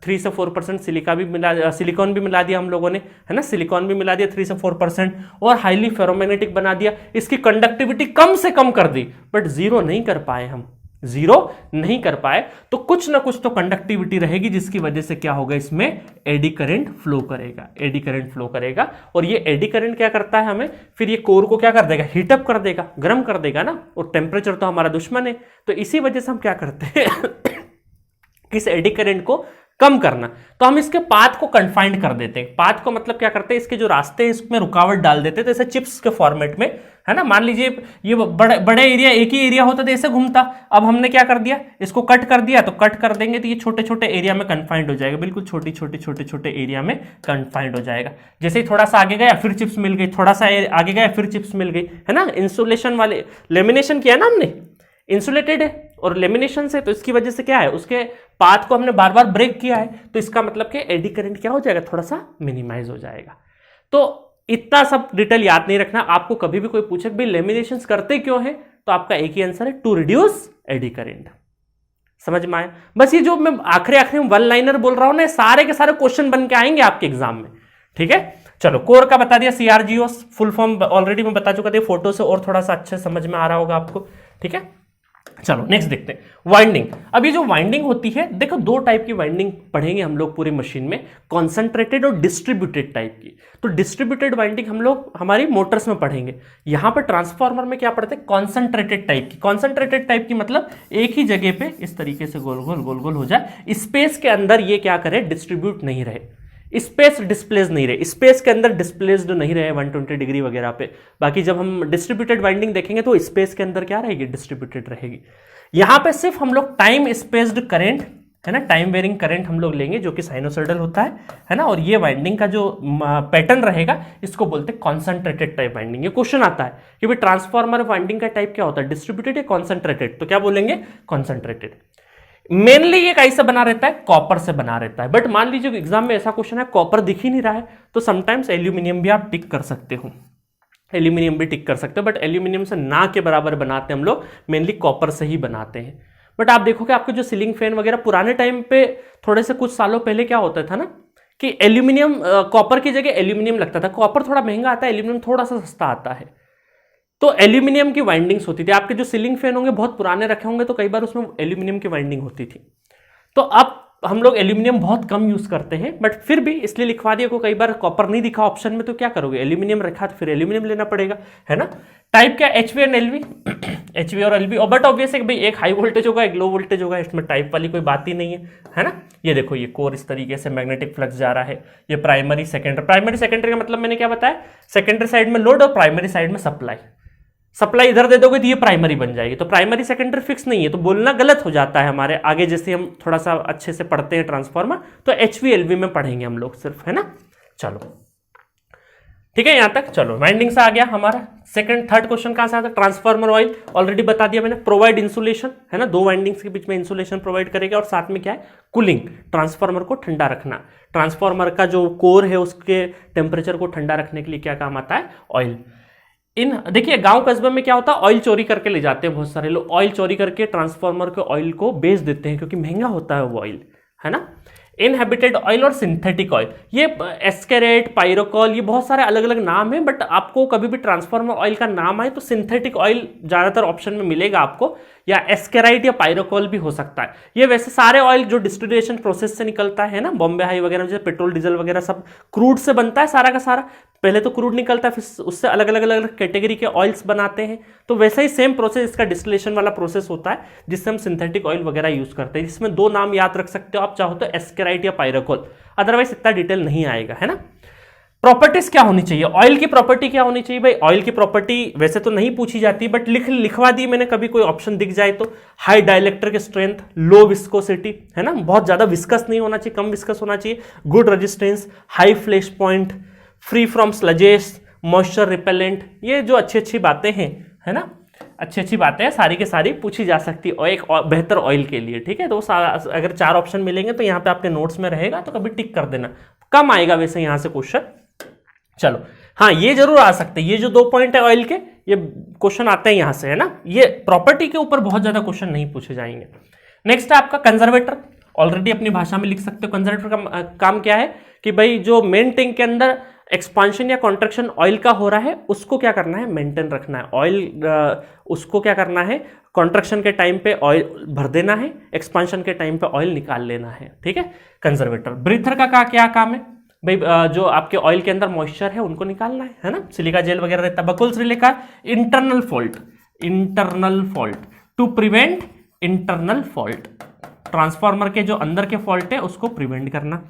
3 से 4% सिलिकॉन भी मिला दिया हम लोगों ने, है ना, सिलिकॉन भी मिला दिया 3 से 4%, और हाईली फेरोमैग्नेटिक बना दिया, इसकी कंडक्टिविटी कम से कम कर दी, बट जीरो नहीं कर पाए। तो कुछ ना कुछ तो कंडक्टिविटी रहेगी, जिसकी वजह से क्या होगा? इसमें एडी करंट फ्लो करेगा। और ये एडी करंट क्या करता है? हमें फिर ये कोर को क्या कर देगा? हीटअप कर देगा, गर्म कर देगा ना, और टेम्परेचर तो हमारा दुश्मन है। तो इसी वजह से हम क्या करते हैं इस एडी करंट को कम करना, तो हम इसके पाथ को कन्फाइंड कर देते हैं। पाथ को मतलब क्या करते हैं? इसके जो रास्ते हैं इसमें रुकावट डाल देते हैं, जैसे चिप्स के फॉर्मेट में, है ना। मान लीजिए ये बड़े एरिया, एक ही एरिया होता तो ऐसे घूमता, अब हमने क्या कर दिया? इसको कट कर दिया, तो कट कर देंगे तो ये छोटे छोटे एरिया में कन्फाइंड हो जाएगा, बिल्कुल छोटे एरिया में कन्फाइंड हो जाएगा। जैसे ही थोड़ा सा आगे गया फिर चिप्स मिल गई, थोड़ा सा आगे गया फिर चिप्स मिल गई, है ना। इंसुलेशन वाले लेमिनेशन किया ना हमने, इंसुलेटेड है और लेमिनेशन से, तो इसकी वजह से क्या है? उसके पाथ को हमने बार बार ब्रेक किया है, तो इसका मतलब कि एडी करंट क्या हो जाएगा? थोड़ा सा मिनिमाइज हो जाएगा। तो इतना सब डिटेल याद नहीं रखना। आपको कभी भी कोई पूछे भाई लेमिनेशन करते क्यों है, तो आपका एक ही आंसर है, टू रिड्यूस एडी करंट। समझ में आया? बस ये जो मैं आखिरी में वन लाइनर बोल रहा हूं ना, सारे के सारे क्वेश्चन बन के आएंगे आपके एग्जाम में। ठीक है, चलो कोर का बता दिया, सीआरजीओस फुल फॉर्म ऑलरेडी मैं बता चुका था, फोटो से और थोड़ा सा अच्छे समझ में आ रहा होगा आपको। ठीक है, चलो नेक्स्ट देखते हैं वाइंडिंग। अब ये जो वाइंडिंग होती है, देखो दो टाइप की वाइंडिंग पढ़ेंगे हम लोग पूरी मशीन में, कॉन्सेंट्रेटेड और डिस्ट्रीब्यूटेड टाइप की। तो डिस्ट्रीब्यूटेड वाइंडिंग हम लोग हमारी मोटर्स में पढ़ेंगे। यहां पर ट्रांसफार्मर में क्या पढ़ते हैं? कॉन्सेंट्रेटेड टाइप की। कॉन्सेंट्रेटेड टाइप की मतलब एक ही जगह पे इस तरीके से गोल गोल हो जाए, स्पेस के अंदर ये क्या करे? डिस्ट्रीब्यूट नहीं रहे, स्पेस डिस्प्लेस नहीं रहे, स्पेस के अंदर डिस्प्लेस्ड नहीं रहे 120 डिग्री वगैरह पे। बाकी जब हम डिस्ट्रीब्यूटेड वाइंडिंग देखेंगे तो स्पेस के अंदर क्या रहेगी? डिस्ट्रीब्यूटेड रहेगी। यहां पे सिर्फ हम लोग टाइम स्पेस्ड करंट, है ना, टाइम वेरिंग करंट हम लोग लेंगे, जो कि साइनोसॉइडल होता है ना। और ये वाइंडिंग का जो पैटर्न रहेगा इसको बोलते हैं कॉन्सेंट्रेटेड टाइप वाइंडिंग। ये क्वेश्चन आता है कि भाई ट्रांसफार्मर वाइंडिंग का टाइप क्या होता है? डिस्ट्रीब्यूटेड या कॉन्सेंट्रेटेड? तो क्या बोलेंगे? कॉन्सेंट्रेटेड। मेनली ये कैसे बना रहता है? कॉपर से बना रहता है। बट मान लीजिए एग्जाम में ऐसा क्वेश्चन है कॉपर दिख ही नहीं रहा है, तो समटाइम्स एल्यूमिनियम भी आप टिक कर सकते हो, बट एल्यूमिनियम से ना के बराबर बनाते हैं हम लोग, मेनली कॉपर से ही बनाते हैं। बट आप देखोगे आपके जो सीलिंग फैन वगैरह पुराने टाइम पे, थोड़े से कुछ सालों पहले क्या होता था ना कि एल्यूमिनियम, कॉपर की जगह एल्यूमिनियम लगता था। कॉपर थोड़ा महंगा आता है, एल्यूमिनियम थोड़ा सा सस्ता आता है, तो एल्यूमिनियम की वाइंडिंग्स होती थी। आपके जो सीलिंग फैन होंगे बहुत पुराने रखे होंगे, तो कई बार उसमें एल्यूमिनियम की वाइंडिंग होती थी। तो अब हम लोग एल्यूमिनियम बहुत कम यूज करते हैं, बट फिर भी इसलिए लिखवा दिया को, कई बार कॉपर नहीं दिखा ऑप्शन में तो क्या करोगे? एल्यूमिनियम रखा तो फिर एल्यूमिनियम लेना पड़ेगा, है ना। टाइप क्या? एचवी एंड एलवी, एचवी और एलवी। और बट ऑब्वियस है कि भाई एक हाई वोल्टेज होगा, एक लो वोल्टेज होगा, इसमें टाइप वाली कोई बात ही नहीं है ना। ये देखो ये कोर इस तरीके से मैग्नेटिक फ्लक्स जा रहा है, ये प्राइमरी सेकेंडरी का मतलब मैंने क्या बताया? सेकेंडरी साइड में लोड और प्राइमरी साइड में सप्लाई। सप्लाई इधर दे दोगे तो ये प्राइमरी बन जाएगी, तो प्राइमरी सेकेंडरी फिक्स नहीं है, तो बोलना गलत हो जाता है हमारे आगे। जैसे हम थोड़ा सा अच्छे से पढ़ते हैं ट्रांसफार्मर, तो एचवी एलवी में पढ़ेंगे हम लोग सिर्फ, है ना। चलो ठीक है, यहां तक। चलो वाइंडिंग से आ गया हमारा। सेकंड थर्ड क्वेश्चन कहां से आता है? ट्रांसफार्मर ऑयल ऑलरेडी बता दिया मैंने, प्रोवाइड इंसुलेशन, है ना, दो वाइंडिंग्स के बीच में इंसुलेशन प्रोवाइड करेगा, और साथ में क्या है, कूलिंग, ट्रांसफार्मर को ठंडा रखना। ट्रांसफार्मर का जो कोर है उसके टेम्परेचर को ठंडा रखने के लिए क्या काम आता है? ऑयल। इन देखिए गांव कस्बे में क्या होता है, ऑयल चोरी करके ले जाते हैं बहुत सारे लोग, ऑयल चोरी करके ट्रांसफार्मर के ऑयल को बेच देते हैं क्योंकि महंगा होता है वो ऑयल, है ना। इनहेबिटेड ऑयल और सिंथेटिक ऑयल, ये एस्केरेट, पायरोकॉल, ये बहुत सारे अलग अलग नाम हैं, बट आपको कभी भी ट्रांसफार्मर ऑयल का नाम आए तो सिंथेटिक ऑयल ज्यादातर ऑप्शन में मिलेगा आपको, या एस्केराइट या पायरोकॉल भी हो सकता है। ये वैसे सारे ऑयल जो डिस्टिलेशन प्रोसेस से निकलता है ना, बॉम्बे हाई वगैरह जैसे पेट्रोल डीजल वगैरह सब क्रूड से बनता है सारा का सारा। पहले तो क्रूड निकलता है, फिर उससे अलग अलग कैटेगरी के ऑयल्स बनाते हैं, तो वैसे ही सेम प्रोसेस इसका डिस्टिलेशन वाला प्रोसेस होता है जिससे हम सिंथेटिक ऑयल वगैरह यूज करते हैं। इसमें दो नाम याद रख सकते हो आप चाहो तो, एस्केराइट या पायरोकॉल, अदरवाइज इतना डिटेल नहीं आएगा, है ना। प्रॉपर्टीज क्या होनी चाहिए, ऑयल की प्रॉपर्टी क्या होनी चाहिए भाई? ऑयल की प्रॉपर्टी वैसे तो नहीं पूछी जाती, बट लिखवा दी मैंने, कभी कोई ऑप्शन दिख जाए तो। High dielectric strength, low viscosity, है ना, बहुत ज्यादा विस्कस नहीं होना चाहिए, कम विस्कस होना चाहिए, good resistance, high flash point, free from sludges, moisture repellent, ये जो अच्छी अच्छी बातें हैं, है ना, अच्छी अच्छी बातें हैं, सारी के सारी पूछी जा सकती है एक बेहतर ऑयल के लिए, ठीक है। तो अगर चार ऑप्शन मिलेंगे तो यहाँ पे आपके नोट्स में रहेगा, तो कभी टिक कर देना, कम आएगा वैसे यहाँ से क्वेश्चन। चलो हाँ, ये जरूर आ सकते हैं, ये जो 2 पॉइंट है ऑयल के, ये क्वेश्चन आते हैं यहां से, है ना। ये प्रॉपर्टी के ऊपर बहुत ज्यादा क्वेश्चन नहीं पूछे जाएंगे। नेक्स्ट है आपका कंजर्वेटर, ऑलरेडी अपनी भाषा में लिख सकते हो। कंजर्वेटर का काम क्या है कि भाई जो मेन टैंक के अंदर एक्सपांशन या कॉन्ट्रैक्शन ऑयल का हो रहा है उसको क्या करना है, मेंटेन रखना है। ऑयल उसको क्या करना है, कॉन्ट्रैक्शन के टाइम पे ऑयल भर देना है, एक्सपांशन के टाइम पे ऑयल निकाल लेना है, ठीक है। कंजर्वेटर। ब्रीथर का क्या काम है भाई, जो आपके ऑयल के अंदर मॉइस्चर है उनको निकालना है ना, सिलिका जेल वगैरह रहता है। बकुल्स रिले का internal fault to prevent internal fault, transformer के जो अंदर के फॉल्ट है उसको प्रिवेंट करना।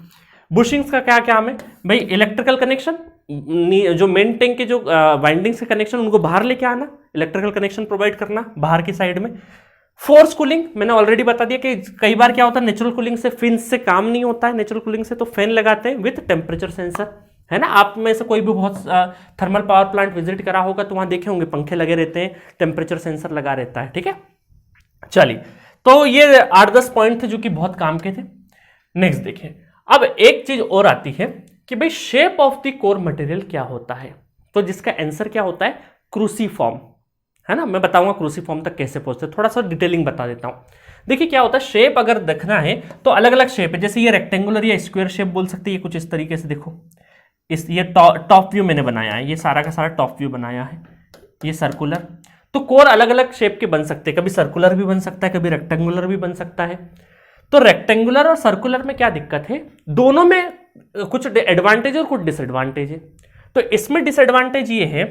बुशिंग्स का क्या काम है भाई, इलेक्ट्रिकल कनेक्शन, जो मेन टैंक के जो वाइंडिंग्स के कनेक्शन उनको बाहर लेके आना, इलेक्ट्रिकल कनेक्शन प्रोवाइड करना बाहर की साइड में। फोर्स कूलिंग मैंने ऑलरेडी बता दिया कि कई बार क्या होता है, नेचुरल कूलिंग से फिन्स से काम नहीं होता है, नेचुरल कूलिंग से तो फैन लगाते हैं विथ टेम्परेचर सेंसर, है ना। आप में से कोई भी बहुत थर्मल पावर प्लांट विजिट करा होगा तो वहां देखे होंगे पंखे लगे रहते हैं, टेम्परेचर सेंसर लगा रहता है, ठीक है। चलिए, तो ये 8-10 पॉइंट थे जो कि बहुत काम के थे। नेक्स्ट देखिए, अब एक चीज और आती है कि भाई shape of the core material क्या होता है, तो जिसका आंसर क्या होता है, क्रूसीफॉर्म, है ना। मैं बताऊंगा क्रूसीफॉर्म तक कैसे पहुंचते, थोड़ा सा डिटेलिंग बता देता हूं। देखिए क्या होता है, शेप अगर देखना है तो अलग अलग शेप है, जैसे ये रेक्टेंगुलर या स्क्वायर शेप बोल सकते हैं, ये कुछ इस तरीके से देखो, ये टॉप व्यू मैंने बनाया है, ये सारा का सारा टॉप व्यू बनाया है, ये सर्कुलर। तो कोर अलग अलग शेप के बन सकते हैं, कभी सर्कुलर भी बन सकता है, कभी रेक्टेंगुलर भी बन सकता है। तो रेक्टेंगुलर और सर्कुलर में क्या दिक्कत है, दोनों में कुछ एडवांटेज और कुछ डिसएडवांटेज है। तो इसमें डिसएडवांटेज ये है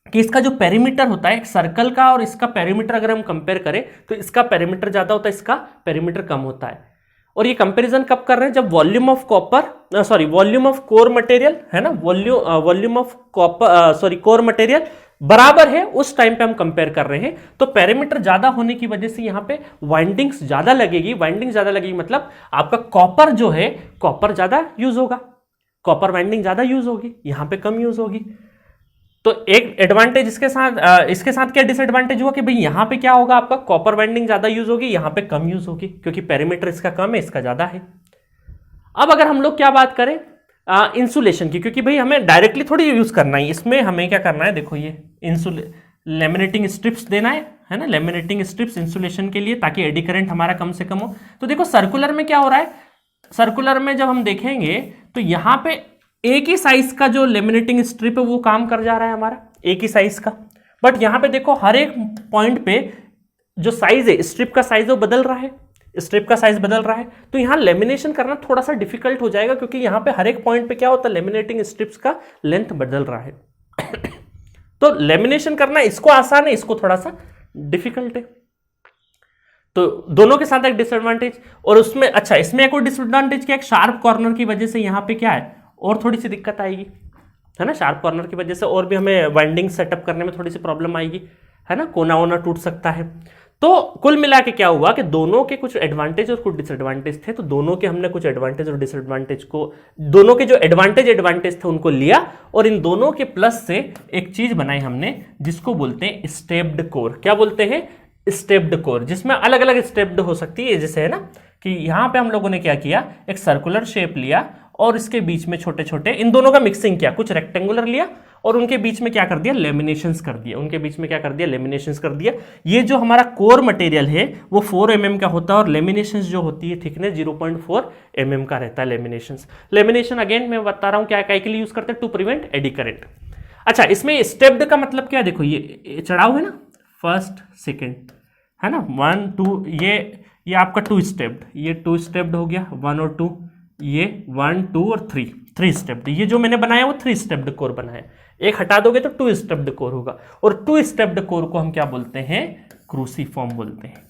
कि इसका जो पेरीमीटर होता है एक सर्कल का, और इसका पेरीमीटर अगर हम कंपेयर करें तो इसका पेरीमीटर ज्यादा होता है, इसका पेरीमीटर कम होता है। और ये कंपैरिजन कब कर रहे हैं, जब वॉल्यूम ऑफ कोर मटेरियल, है ना, वॉल्यूम ऑफ कोर मटेरियल बराबर है, उस टाइम पे हम कंपेयर कर रहे हैं। तो पेरीमीटर ज्यादा होने की वजह से यहां पे वाइंडिंग्स ज्यादा लगेगी, मतलब आपका कॉपर जो है, कॉपर ज्यादा यूज होगा, कॉपर वाइंडिंग ज्यादा यूज होगी, यहां पे कम यूज होगी। तो एक एडवांटेज इसके साथ क्या डिसएडवांटेज हुआ कि भाई यहां पे क्या होगा, आपका कॉपर वाइंडिंग ज्यादा यूज होगी, यहां पे कम यूज होगी, क्योंकि पेरीमीटर इसका कम है, इसका ज्यादा है। अब अगर हम लोग क्या बात करें इंसुलेशन की, क्योंकि भाई हमें डायरेक्टली थोड़ी यूज करना है, इसमें हमें क्या करना है, देखो ये लेमिनेटिंग स्ट्रिप्स देना है ना, लेमिनेटिंग स्ट्रिप्स इंसुलेशन के लिए, ताकि एडी करंट हमारा कम से कम हो। तो देखो सर्कुलर में क्या हो रहा है, सर्कुलर में जब हम देखेंगे तो यहां पे एक ही साइज का जो लेमिनेटिंग स्ट्रिप है वो काम कर जा रहा है हमारा, एक ही साइज का। बट यहां पे देखो हर एक पॉइंट पे जो साइज है, स्ट्रिप का साइज वो बदल रहा है, स्ट्रिप का साइज बदल रहा है। तो यहां लेमिनेशन करना थोड़ा सा डिफिकल्ट हो जाएगा, क्योंकि यहां पे हर एक पॉइंट पे क्या होता है, लेमिनेटिंग स्ट्रिप्स का लेंथ बदल रहा है। तो लेमिनेशन करना इसको आसान है, इसको थोड़ा सा डिफिकल्ट है। तो दोनों के साथ एक डिसएडवांटेज, और उसमें अच्छा इसमें एक और डिसएडवांटेज क्या है, शार्प कॉर्नर की वजह से यहां पे क्या है, और थोड़ी सी दिक्कत आएगी, है ना। शार्प कॉर्नर की वजह से और भी हमें वाइंडिंग सेटअप करने में थोड़ी सी प्रॉब्लम आएगी। है ना, कोना वोना टूट सकता है। तो कुल मिला के क्या हुआ कि दोनों के कुछ एडवांटेज और कुछ डिसएडवांटेज थे, तो दोनों के हमने कुछ एडवांटेज और डिसएडवांटेज को, दोनों के जो एडवांटेज थे उनको लिया और इन दोनों के प्लस से एक चीज बनाई हमने जिसको बोलते हैं स्टेप्ड कोर। क्या बोलते हैं? स्टेप्ड कोर, जिसमें अलग अलग स्टेप्ड हो सकती है। जैसे है ना कि यहां पे हम लोगों ने क्या किया, एक सर्कुलर शेप लिया और इसके बीच में छोटे छोटे इन दोनों का मिक्सिंग किया, कुछ रेक्टेंगुलर लिया और उनके बीच में क्या कर दिया, लेमिनेशंस कर दिया, उनके बीच में क्या कर दिया, लेमिनेशंस कर दिया। ये जो हमारा कोर मटेरियल है वो 4 mm का होता है और लेमिनेशंस जो होती है थिकनेस 0.4 mm का रहता है लेमिनेशंस। लेमिनेशन अगेन मैं बता रहा हूं क्या के लिए यूज करते हैं, टू प्रिवेंट एडी करंट। अच्छा, इसमें स्टेप्ड का मतलब क्या है, देखो ये चढ़ाव है ना, फर्स्ट सेकेंड है ना, 1 2, ये आपका 2 स्टेप्ड, ये 2 स्टेप्ड हो गया, 1 और 2, ये 1 2 और 3 स्टेप्ड। ये जो मैंने बनाया वो 3 स्टेप्ड कोर बनाया, एक हटा दोगे तो 2 स्टेप्ड कोर होगा। और 2 स्टेप्ड कोर को हम क्या बोलते हैं, क्रूसीफॉर्म बोलते हैं,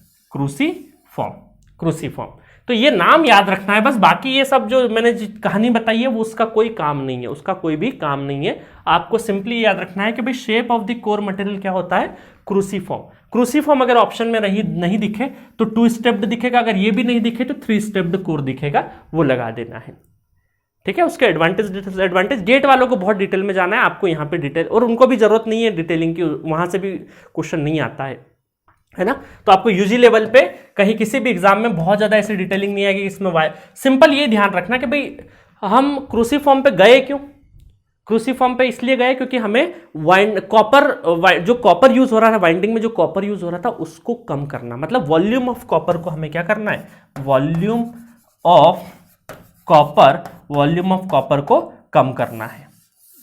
क्रूसीफॉर्म। तो ये नाम याद रखना है बस, बाकी ये सब जो मैंने कहानी बताई है वो उसका कोई काम नहीं है, उसका कोई भी काम नहीं है। आपको सिंपली याद रखना है कि भाई shape of the core material क्या होता है, क्रूसीफॉर्म। क्रूसीफॉर्म अगर ऑप्शन में नहीं दिखे तो 2 स्टेप्ड दिखेगा, अगर ये भी नहीं दिखे तो 3 स्टेप्ड कोर दिखेगा, वो लगा देना है। ठीक है, उसके एडवांटेज डिसएडवांटेज, गेट वालों को बहुत डिटेल में जाना है, आपको यहाँ पे डिटेल, और उनको भी जरूरत नहीं है डिटेलिंग की, वहां से भी क्वेश्चन नहीं आता है ना। तो आपको यूजी लेवल पे कहीं किसी भी एग्जाम में बहुत ज्यादा ऐसी डिटेलिंग नहीं आएगी इसमें। सिंपल ये ध्यान रखना कि भाई हम क्रूसीफॉर्म पे गए क्यों, क्रूसीफॉर्म पे इसलिए गए क्योंकि हमें जो कॉपर यूज हो रहा था वाइंडिंग में, जो कॉपर यूज हो रहा था उसको कम करना, मतलब वॉल्यूम ऑफ कॉपर को हमें क्या करना है, वॉल्यूम ऑफ कॉपर को कम करना है,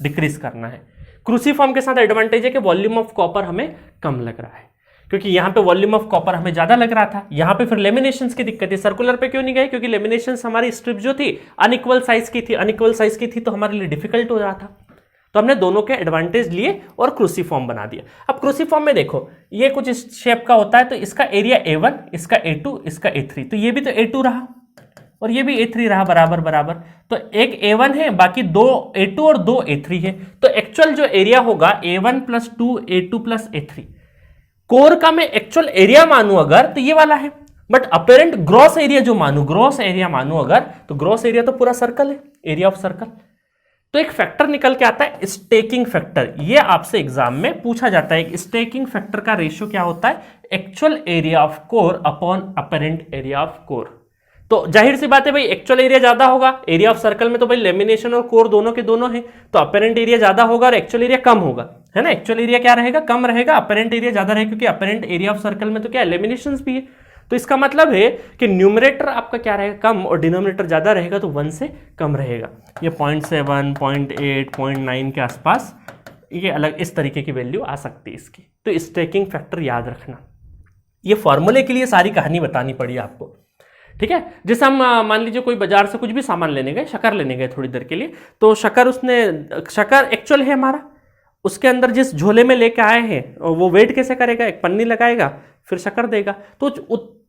डिक्रीज करना है। क्रूसीफॉर्म के साथ एडवांटेज है कि वॉल्यूम ऑफ कॉपर हमें कम लग रहा है, क्योंकि यहां पे वॉल्यूम ऑफ कॉपर हमें ज्यादा लग रहा था। यहां पे फिर लेमिनेशंस की दिक्कत है। सर्कुलर पे क्यों नहीं गए, क्योंकि लेमिनेशंस हमारी स्ट्रिप जो थी अनइक्वल साइज की थी, तो हमारे लिए डिफिकल्ट हो रहा था। तो हमने दोनों के एडवांटेज लिए और क्रूसीफॉर्म बना दिया। अब क्रूसीफॉर्म में देखो ये कुछ इस शेप का होता है, तो इसका एरिया A1, इसका A2, इसका A3, तो ये भी तो A2 रहा और ये भी A3 रहा, बराबर। तो एक A1 है, बाकी 2 A2 और 2 A3 है। तो एक्चुअल जो एरिया होगा A1 + 2 A2 + A3, कोर का मैं एक्चुअल एरिया मानू अगर तो ये वाला है, बट अपेरेंट ग्रॉस एरिया जो मानू, अगर तो ग्रॉस एरिया तो पूरा सर्कल है, एरिया ऑफ सर्कल। तो एक फैक्टर निकल के आता है स्टेकिंग फैक्टर, ये आपसे एग्जाम में पूछा जाता है। स्टेकिंग फैक्टर का रेशियो क्या होता है, actual area of core upon apparent area of core. तो जाहिर सी बात है भाई, एक्चुअल एरिया ज्यादा होगा एरिया ऑफ सर्कल में, तो भाई लेमिनेशन और कोर दोनों के दोनों है, तो अपेरेंट एरिया ज्यादा होगा और एक्चुअल एरिया कम होगा, है ना। एक्चुअल एरिया क्या रहेगा, कम रहेगा, अपेरेंट एरिया ज्यादा रहेगा, क्योंकि अपेरेंट एरिया ऑफ सर्कल में तो क्या लेमिनेशंस भी है। तो इसका मतलब है कि न्यूमरेटर आपका क्या रहेगा, कम, और डिनोमिनेटर ज्यादा रहेगा, तो 1 से कम रहेगा। ये 0.7, 0.8, 0.9 के आसपास ये अलग इस तरीके की वैल्यू आ सकती है इसकी। तो स्टेकिंग फैक्टर याद रखना, ये फॉर्मूले के लिए सारी कहानी बतानी पड़ी आपको, ठीक है। जैसे हम मान लीजिए कोई बाजार से कुछ भी सामान लेने गए, शक्कर लेने गए थोड़ी देर के लिए, तो शक्कर एक्चुअल है हमारा, उसके अंदर जिस झोले में लेके आए हैं वो वेट कैसे करेगा, एक पन्नी लगाएगा फिर शक्कर देगा। तो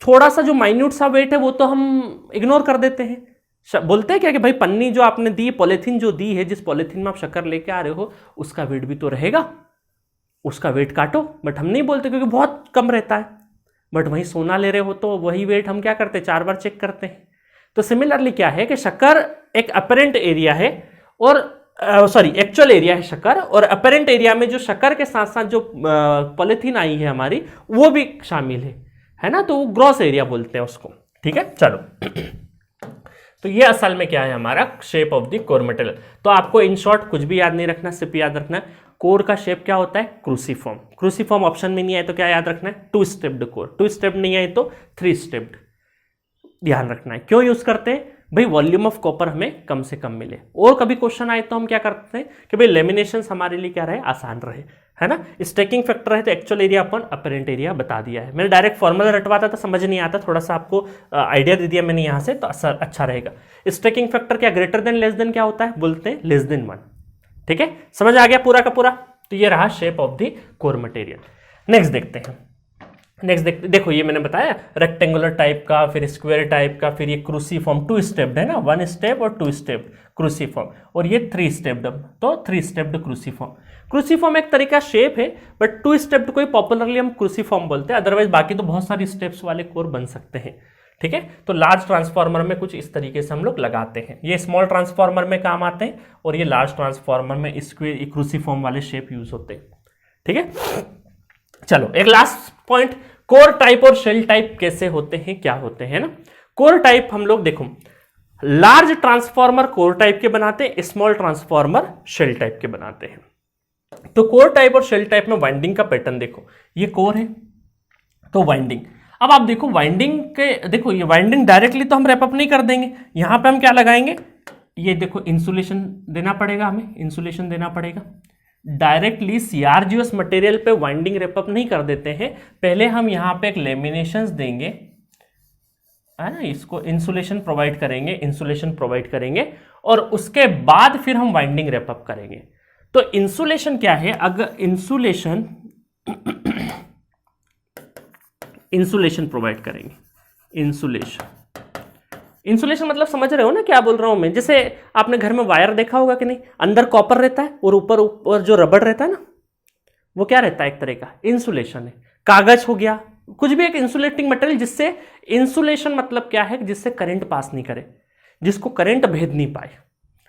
थोड़ा सा जो माइन्यूट सा वेट है वो तो हम इग्नोर कर देते हैं, बोलते हैं क्या कि भाई पन्नी जो आपने दी, पॉलिथीन जो दी है, जिस पॉलिथीन में आप शक्कर लेके आ रहे हो उसका वेट भी तो रहेगा, उसका वेट काटो। बट हम नहीं बोलते क्योंकि बहुत कम रहता है। बट वहीं सोना ले रहे हो तो वही वेट हम क्या करते हैं, 4 बार चेक करते हैं। तो सिमिलरली क्या है कि शक्कर एक अपेरेंट एरिया है और एक्चुअल एरिया है शक्कर, और अपेरेंट एरिया में जो शक्कर के साथ साथ जो पॉलिथीन आई है हमारी वो भी शामिल है ना, तो वो ग्रॉस एरिया बोलते हैं उसको, ठीक है। चलो तो ये असल में क्या है हमारा shape of the core material. तो आपको इन शॉर्ट कुछ भी याद नहीं रखना, सिर्फ याद रखना है कोर का शेप क्या होता है, क्रूसीफॉर्म। क्रूसीफॉर्म ऑप्शन में नहीं आए तो क्या याद रखना है, 2 स्टेप्ड कोर, 2 स्टेप नहीं आए तो 3 स्टेप्ड, ध्यान रखना है। क्यों यूज करते हैं भाई, वॉल्यूम ऑफ कॉपर हमें कम से कम मिले। और कभी क्वेश्चन आए तो हम क्या करते हैं कि भाई लेमिनेशंस हमारे लिए क्या रहे, आसान रहे, है ना। स्टेकिंग फैक्टर है तो एक्चुअल एरिया अपन अपेरेंट एरिया बता दिया है। मैंने डायरेक्ट फॉर्मूला रटवाता था, समझ नहीं आता, थोड़ा सा आपको आइडिया दे दिया मैंने यहाँ से, तो अच्छा रहेगा। स्टेकिंग फैक्टर क्या, ग्रेटर देन लेस देन क्या होता है, बोलते हैं लेस देन 1, ठीक है। समझ आ गया पूरा का पूरा। तो ये रहा shape of the core material. Next देखते हैं, नेक्स्ट देखो ये मैंने बताया रेक्टेंगुलर टाइप का, फिर स्क्वायर टाइप का, फिर ये क्रूसीफॉर्म, 2 स्टेप्ड है ना, 1 स्टेप और 2 स्टेप क्रूसीफॉर्म, और ये 3 स्टेप्ड, तो 3 स्टेप्ड क्रूसीफॉर्म। क्रूसीफॉर्म एक तरीका शेप है, बट 2 स्टेप्ड को ही पॉपुलरली हम क्रूसीफॉर्म बोलते हैं, अदरवाइज बाकी तो बहुत सारी स्टेप्स वाले कोर बन सकते हैं। ठीक है, तो लार्ज ट्रांसफार्मर में कुछ इस तरीके से हम लोग लगाते हैं, ये स्मॉल ट्रांसफार्मर में काम आते हैं और ये लार्ज ट्रांसफार्मर में स्क्वायर क्रूसीफॉर्म वाले शेप यूज होते हैं। ठीक है, चलो एक लास्ट पॉइंट, कोर टाइप और शेल टाइप कैसे होते हैं, क्या होते हैं ना। कोर टाइप हम लोग देखो लार्ज ट्रांसफार्मर कोर टाइप के बनाते हैं, स्मॉल ट्रांसफार्मर शेल टाइप के बनाते हैं। तो कोर टाइप और शेल टाइप में वाइंडिंग का पैटर्न देखो, ये कोर है तो वाइंडिंग, अब आप देखो वाइंडिंग के, देखो ये वाइंडिंग डायरेक्टली तो हम रैप अप नहीं कर देंगे, यहां पे हम क्या लगाएंगे, ये देखो इंसुलेशन देना पड़ेगा, हमें इंसुलेशन देना पड़ेगा। डायरेक्टली सीआरजीएस मटेरियल पे वाइंडिंग रैप अप नहीं कर देते हैं, पहले हम यहां पे एक लेमिनेशंस देंगे, है ना, इसको इंसुलेशन प्रोवाइड करेंगे, इंसुलेशन प्रोवाइड करेंगे और उसके बाद फिर हम वाइंडिंग रैप अप करेंगे। तो इंसुलेशन क्या है, अगर इंसुलेशन इंसुलेशन प्रोवाइड करेंगे, इंसुलेशन मतलब समझ रहे हो ना क्या बोल रहा हूं मैं, जैसे आपने घर में वायर देखा होगा कि नहीं, अंदर कॉपर रहता है और ऊपर जो रबड़ रहता है ना, वो क्या रहता है, एक तरह का इंसुलेशन है। कागज हो गया, कुछ भी एक इंसुलेटिंग मटेरियल, जिससे इंसुलेशन मतलब क्या है, जिससे करंट पास नहीं करे, जिसको करंट भेद नहीं पाए,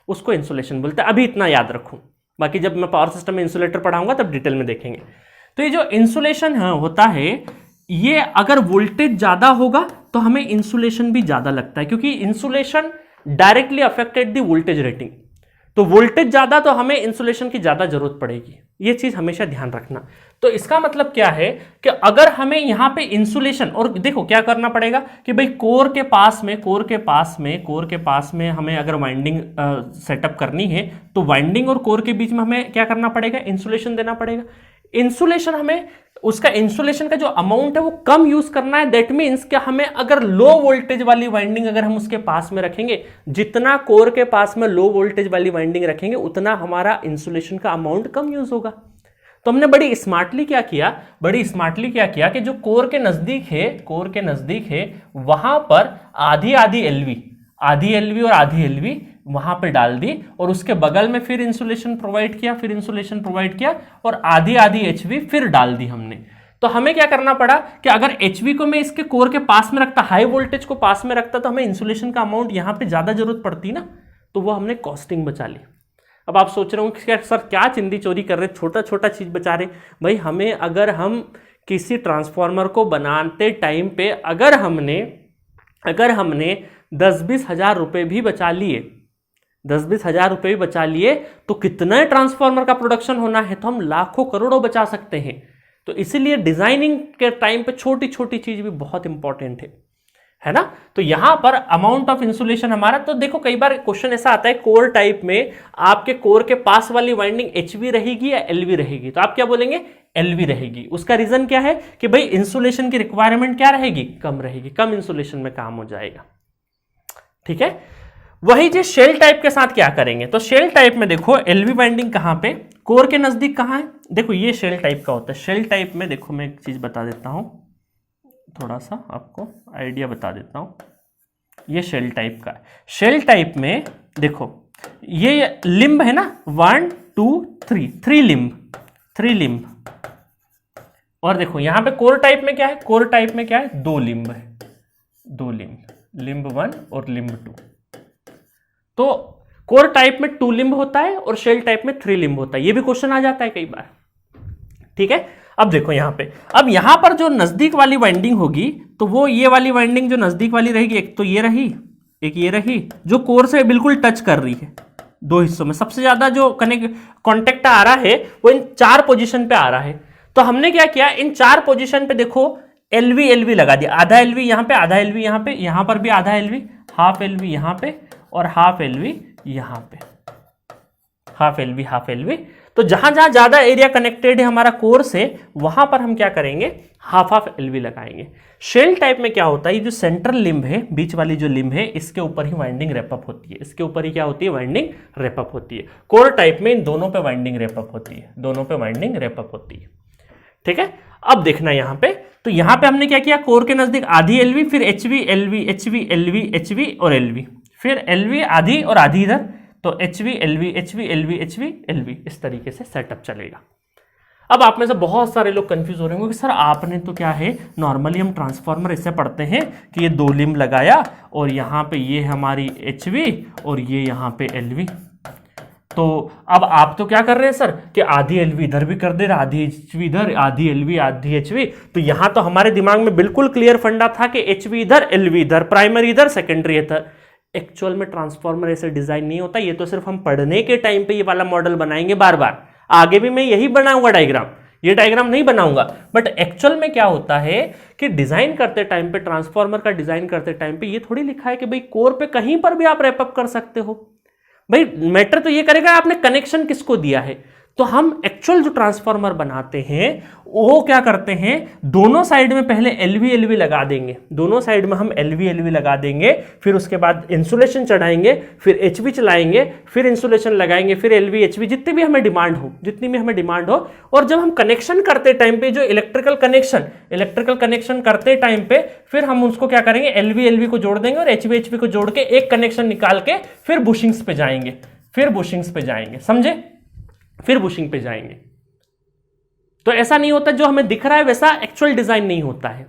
उसको इंसुलेशन बोलते हैं। अभी इतना याद रखूं, बाकी जब मैं पावर सिस्टम में इंसुलेटर पढ़ाऊंगा तब डिटेल में देखेंगे। तो ये जो इंसुलेशन होता है, ये अगर वोल्टेज ज्यादा होगा तो हमें इंसुलेशन भी ज्यादा लगता है, क्योंकि insulation directly affected the voltage rating, तो वोल्टेज ज्यादा तो हमें इंसुलेशन की ज्यादा जरूरत पड़ेगी, ये चीज हमेशा ध्यान रखना। तो इसका मतलब क्या है कि अगर हमें यहां पे इंसुलेशन, और देखो क्या करना पड़ेगा कि भाई कोर के पास में हमें अगर वाइंडिंग सेटअप करनी है, तो वाइंडिंग और कोर के बीच में हमें क्या करना पड़ेगा, इंसुलेशन देना पड़ेगा। इंसुलेशन हमें उसका इंसुलेशन का जो अमाउंट है वो कम यूज करना है। दैट मीन्स कि हमें अगर लो वोल्टेज वाली वाइंडिंग अगर हम उसके पास में रखेंगे, जितना कोर के पास में लो वोल्टेज वाली वाइंडिंग रखेंगे, उतना हमारा इंसुलेशन का अमाउंट कम यूज होगा। तो हमने बड़ी स्मार्टली क्या किया कि जो कोर के नजदीक है वहां पर आधी एलवी और आधी एलवी वहां पे डाल दी, और उसके बगल में फिर इंसुलेशन प्रोवाइड किया और आधी एचवी फिर डाल दी हमने। तो हमें क्या करना पड़ा कि अगर एचवी को मैं इसके कोर के पास में रखता, हाई वोल्टेज को पास में रखता, तो हमें इंसुलेशन का अमाउंट यहां पे ज्यादा जरूरत पड़ती ना, तो वो हमने कॉस्टिंग बचा ली। अब आप सोच रहे हो कि सर क्या चिंदी चोरी कर रहे, छोटा चीज बचा रहे। भाई हमें, अगर हम किसी ट्रांसफार्मर को बनाते टाइम पे अगर हमने 10-20 हजार रुपए भी बचा लिए, तो कितना ट्रांसफार्मर का प्रोडक्शन होना है, तो हम लाखों करोड़ों बचा सकते हैं। तो इसीलिए डिजाइनिंग के टाइम पे छोटी छोटी चीज भी बहुत इंपॉर्टेंट है ना। तो यहां पर अमाउंट ऑफ इंसुलेशन हमारा, तो देखो कई बार क्वेश्चन ऐसा आता है कोर टाइप में, आपके कोर के पास वाली वाइंडिंग एचवी रहेगी या एलवी रहेगी, तो आप क्या बोलेंगे, एलवी रहेगी। उसका रीजन क्या है कि भाई इंसुलेशन की रिक्वायरमेंट क्या रहेगी, कम रहेगी, कम इंसुलेशन में काम हो जाएगा। ठीक है, वही चीज शेल टाइप के साथ क्या करेंगे, तो शेल टाइप में देखो एलवी वाइंडिंग कहां पे, कोर के नजदीक कहां है, देखो ये शेल टाइप का होता है। शेल टाइप में देखो मैं एक चीज बता देता हूं, थोड़ा सा आपको आइडिया बता देता हूं, ये शेल टाइप का है। शेल टाइप में देखो ये लिंब है ना, 1 2 3, 3 लिंब, और देखो यहां पे कोर टाइप में क्या है, 2 लिंब है, 2 लिंब 1 और लिंब 2। तो कोर टाइप में 2 लिंब होता है और शेल टाइप में 3 लिंब होता है, ये भी क्वेश्चन आ जाता है कई बार। ठीक है, अब देखो यहां पर जो नजदीक वाली वाइंडिंग होगी, तो वो ये वाली वाइंडिंग जो नजदीक वाली रहेगी, एक तो ये रही, एक ये रही, जो कोर से बिल्कुल टच कर रही है। 2 हिस्सों में सबसे ज्यादा जो कॉन्टेक्ट आ रहा है वो इन 4 पोजीशन पे आ रहा है। तो हमने क्या किया, इन 4 पोजीशन पे देखो एलवी लगा दिया, आधा एलवी यहां पे, आधा एलवी यहां पे, यहां पर भी आधा एलवी, हाफ एलवी यहां पे और हाफ एलवी यहां पे, हाफ एलवी। तो जहां ज्यादा एरिया कनेक्टेड है हमारा कोर से, वहां पर हम क्या करेंगे, हाफ एलवी लगाएंगे। शेल टाइप में क्या होता है, ये जो सेंट्रल लिंब है, बीच वाली जो लिंब है, इसके ऊपर ही वाइंडिंग रैपअप होती है, इसके ऊपर ही क्या होती है, वाइंडिंग रैपअप होती है। कोर टाइप में इन दोनों पे वाइंडिंग रैपअप होती है, ठीक है। अब देखना यहां पे तो यहां पे हमने क्या किया, कोर के नजदीक आधी एलवी, फिर HV LV HV LV HV और एलवी, फिर एलवी आधी और आधी इधर, तो HV LV HV LV HV LV, इस तरीके से सेटअप चलेगा। अब आप में से बहुत सारे लोग कंफ्यूज हो रहे होंगे कि सर आपने तो क्या है, नॉर्मली हम ट्रांसफार्मर इससे पढ़ते हैं कि ये 2 लिम्ब लगाया और यहाँ पे ये हमारी एचवी और ये यहाँ पे एलवी। तो अब आप तो क्या कर रहे हैं सर कि आधी एलवी इधर भी कर दे रहे, आधी एचवी इधर, आधी एलवी आधी एचवी। तो यहां तो हमारे दिमाग में बिल्कुल क्लियर फंडा था कि एचवी इधर, एलवी इधर, प्राइमरी इधर, सेकेंडरी इधर। एक्चुअल में ट्रांसफार्मर ऐसे डिजाइन नहीं होता, ये तो सिर्फ हम पढ़ने के टाइम पे ये वाला मॉडल बनाएंगे बार बार। आगे भी मैं यही बनाऊंगा डायग्राम, ये डायग्राम नहीं बनाऊंगा, बट एक्चुअल में क्या होता है कि डिजाइन करते टाइम पे, ट्रांसफार्मर का डिजाइन करते टाइम पे ये थोड़ी लिखा है कि भाई कोर पे कहीं पर भी आप रैपअप कर सकते हो। भाई मैटर तो ये करेगा आपने कनेक्शन किसको दिया है। तो हम एक्चुअल जो ट्रांसफार्मर बनाते हैं वो क्या करते हैं, दोनों साइड में पहले एलवी एलवी लगा देंगे, दोनों साइड में हम एलवी एलवी लगा देंगे, फिर उसके बाद इंसुलेशन चढ़ाएंगे, फिर एचवी चलाएंगे, फिर इंसुलेशन लगाएंगे, फिर एलवी एचवी, जितनी भी हमें डिमांड हो। और जब हम कनेक्शन करते टाइम पे जो इलेक्ट्रिकल कनेक्शन करते टाइम पे फिर हम उसको क्या करेंगे, एलवी एलवी को जोड़ देंगे और एचवी एचवी को जोड़ के एक कनेक्शन निकाल के फिर बुशिंग्स पे जाएंगे, समझे, फिर बुशिंग पे जाएंगे। तो ऐसा नहीं होता, जो हमें दिख रहा है वैसा एक्चुअल डिजाइन नहीं होता है,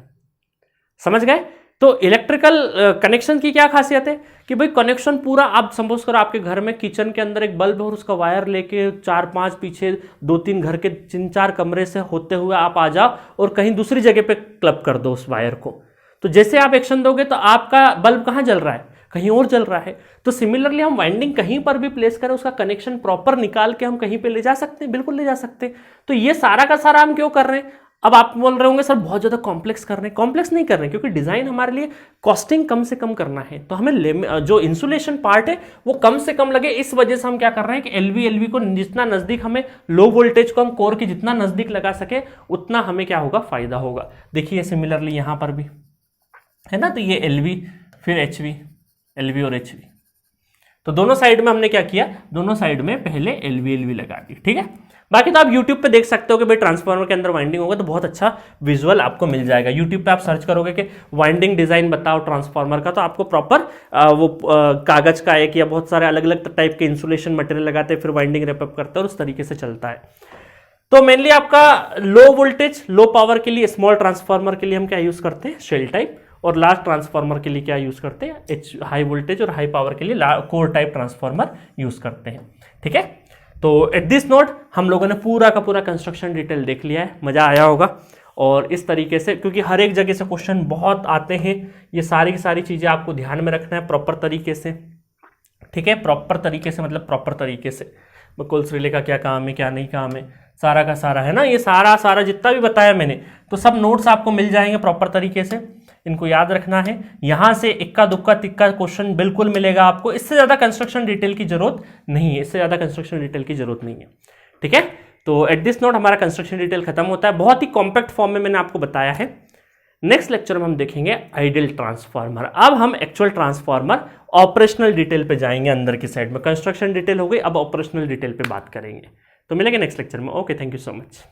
समझ गए। तो इलेक्ट्रिकल कनेक्शन की क्या खासियत है कि भाई कनेक्शन पूरा, आप सपोज करो आपके घर में किचन के अंदर एक बल्ब है और उसका वायर लेके 4-5 पीछे 2-3 घर के 3-4 कमरे से होते हुए आप आ जाओ और कहीं दूसरी जगह पे क्लब कर दो उस वायर को। तो जैसे आप एक्शन दोगे तो आपका बल्ब कहां जल रहा है, कहीं और जल रहा है। तो सिमिलरली हम वाइंडिंग कहीं पर भी प्लेस करें, उसका कनेक्शन प्रॉपर निकाल के हम कहीं पे ले जा सकते हैं, बिल्कुल ले जा सकते हैं। तो ये सारा का सारा हम क्यों कर रहे हैं। अब आप बोल रहे होंगे सर बहुत ज्यादा कॉम्प्लेक्स कर रहे हैं, कॉम्प्लेक्स नहीं कर रहे हैं, क्योंकि डिजाइन हमारे लिए कॉस्टिंग कम से कम करना है। तो हमें जो इंसुलेशन पार्ट है वो कम से कम लगे, इस वजह से हम क्या कर रहे हैं कि एलवी एलवी को जितना नजदीक, हमें लो वोल्टेज को हम कोर के जितना नजदीक लगा सके उतना हमें क्या होगा, फायदा होगा। देखिए सिमिलरली यहां पर भी है ना, तो ये एलवी फिर एचवी, एलवी और एचवी, तो दोनों साइड में हमने क्या किया, दोनों साइड में पहले एलवी एलवी लगा दी, ठीक है। बाकी तो आप YouTube पे देख सकते हो कि भाई ट्रांसफार्मर के अंदर वाइंडिंग होगा तो बहुत अच्छा विजुअल आपको मिल जाएगा। YouTube पे आप सर्च करोगे कि वाइंडिंग डिजाइन बताओ ट्रांसफार्मर का, तो आपको प्रॉपर वो कागज का एक या बहुत सारे अलग अलग टाइप के इंसुलेशन मटेरियल लगाते हैं, फिर वाइंडिंग रैपअप करते हैं और उस तरीके से चलता है। तो मेनली आपका लो वोल्टेज लो पावर के लिए, स्मॉल ट्रांसफार्मर के लिए हम क्या यूज करते हैं, शेल टाइप, और लार्ज ट्रांसफार्मर के लिए क्या यूज करते हैं, हाई वोल्टेज और हाई पावर के लिए कोर टाइप ट्रांसफार्मर यूज करते हैं, ठीक है। तो एट दिस नोट हम लोगों ने पूरा का पूरा कंस्ट्रक्शन डिटेल देख लिया है, मजा आया होगा। और इस तरीके से, क्योंकि हर एक जगह से क्वेश्चन बहुत आते हैं, ये सारी की सारी चीजें आपको ध्यान में रखना है प्रॉपर तरीके से, ठीक है। प्रॉपर तरीके से मतलब प्रॉपर तरीके से, कोल्स रिले का क्या काम है क्या नहीं काम है, सारा का सारा है ना, ये सारा जितना भी बताया मैंने, तो सब नोट्स आपको मिल जाएंगे प्रॉपर तरीके से। इनको याद रखना है, यहां से इक्का दुक्का तिक्का क्वेश्चन बिल्कुल मिलेगा आपको। इससे ज्यादा कंस्ट्रक्शन डिटेल की जरूरत नहीं है, इससे ज्यादा कंस्ट्रक्शन डिटेल की जरूरत नहीं है, ठीक है। तो एट दिस नोट हमारा कंस्ट्रक्शन डिटेल खत्म होता है, बहुत ही कॉम्पैक्ट फॉर्म में मैंने आपको बताया है। नेक्स्ट लेक्चर में हम देखेंगे आइडियल ट्रांसफार्मर। अब हम एक्चुअल ट्रांसफार्मर ऑपरेशनल डिटेल पे जाएंगे, अंदर की साइड में कंस्ट्रक्शन डिटेल हो गई, अब ऑपरेशनल डिटेल पे बात करेंगे। तो मिलेंगे नेक्स्ट लेक्चर में। Okay, thank you so much.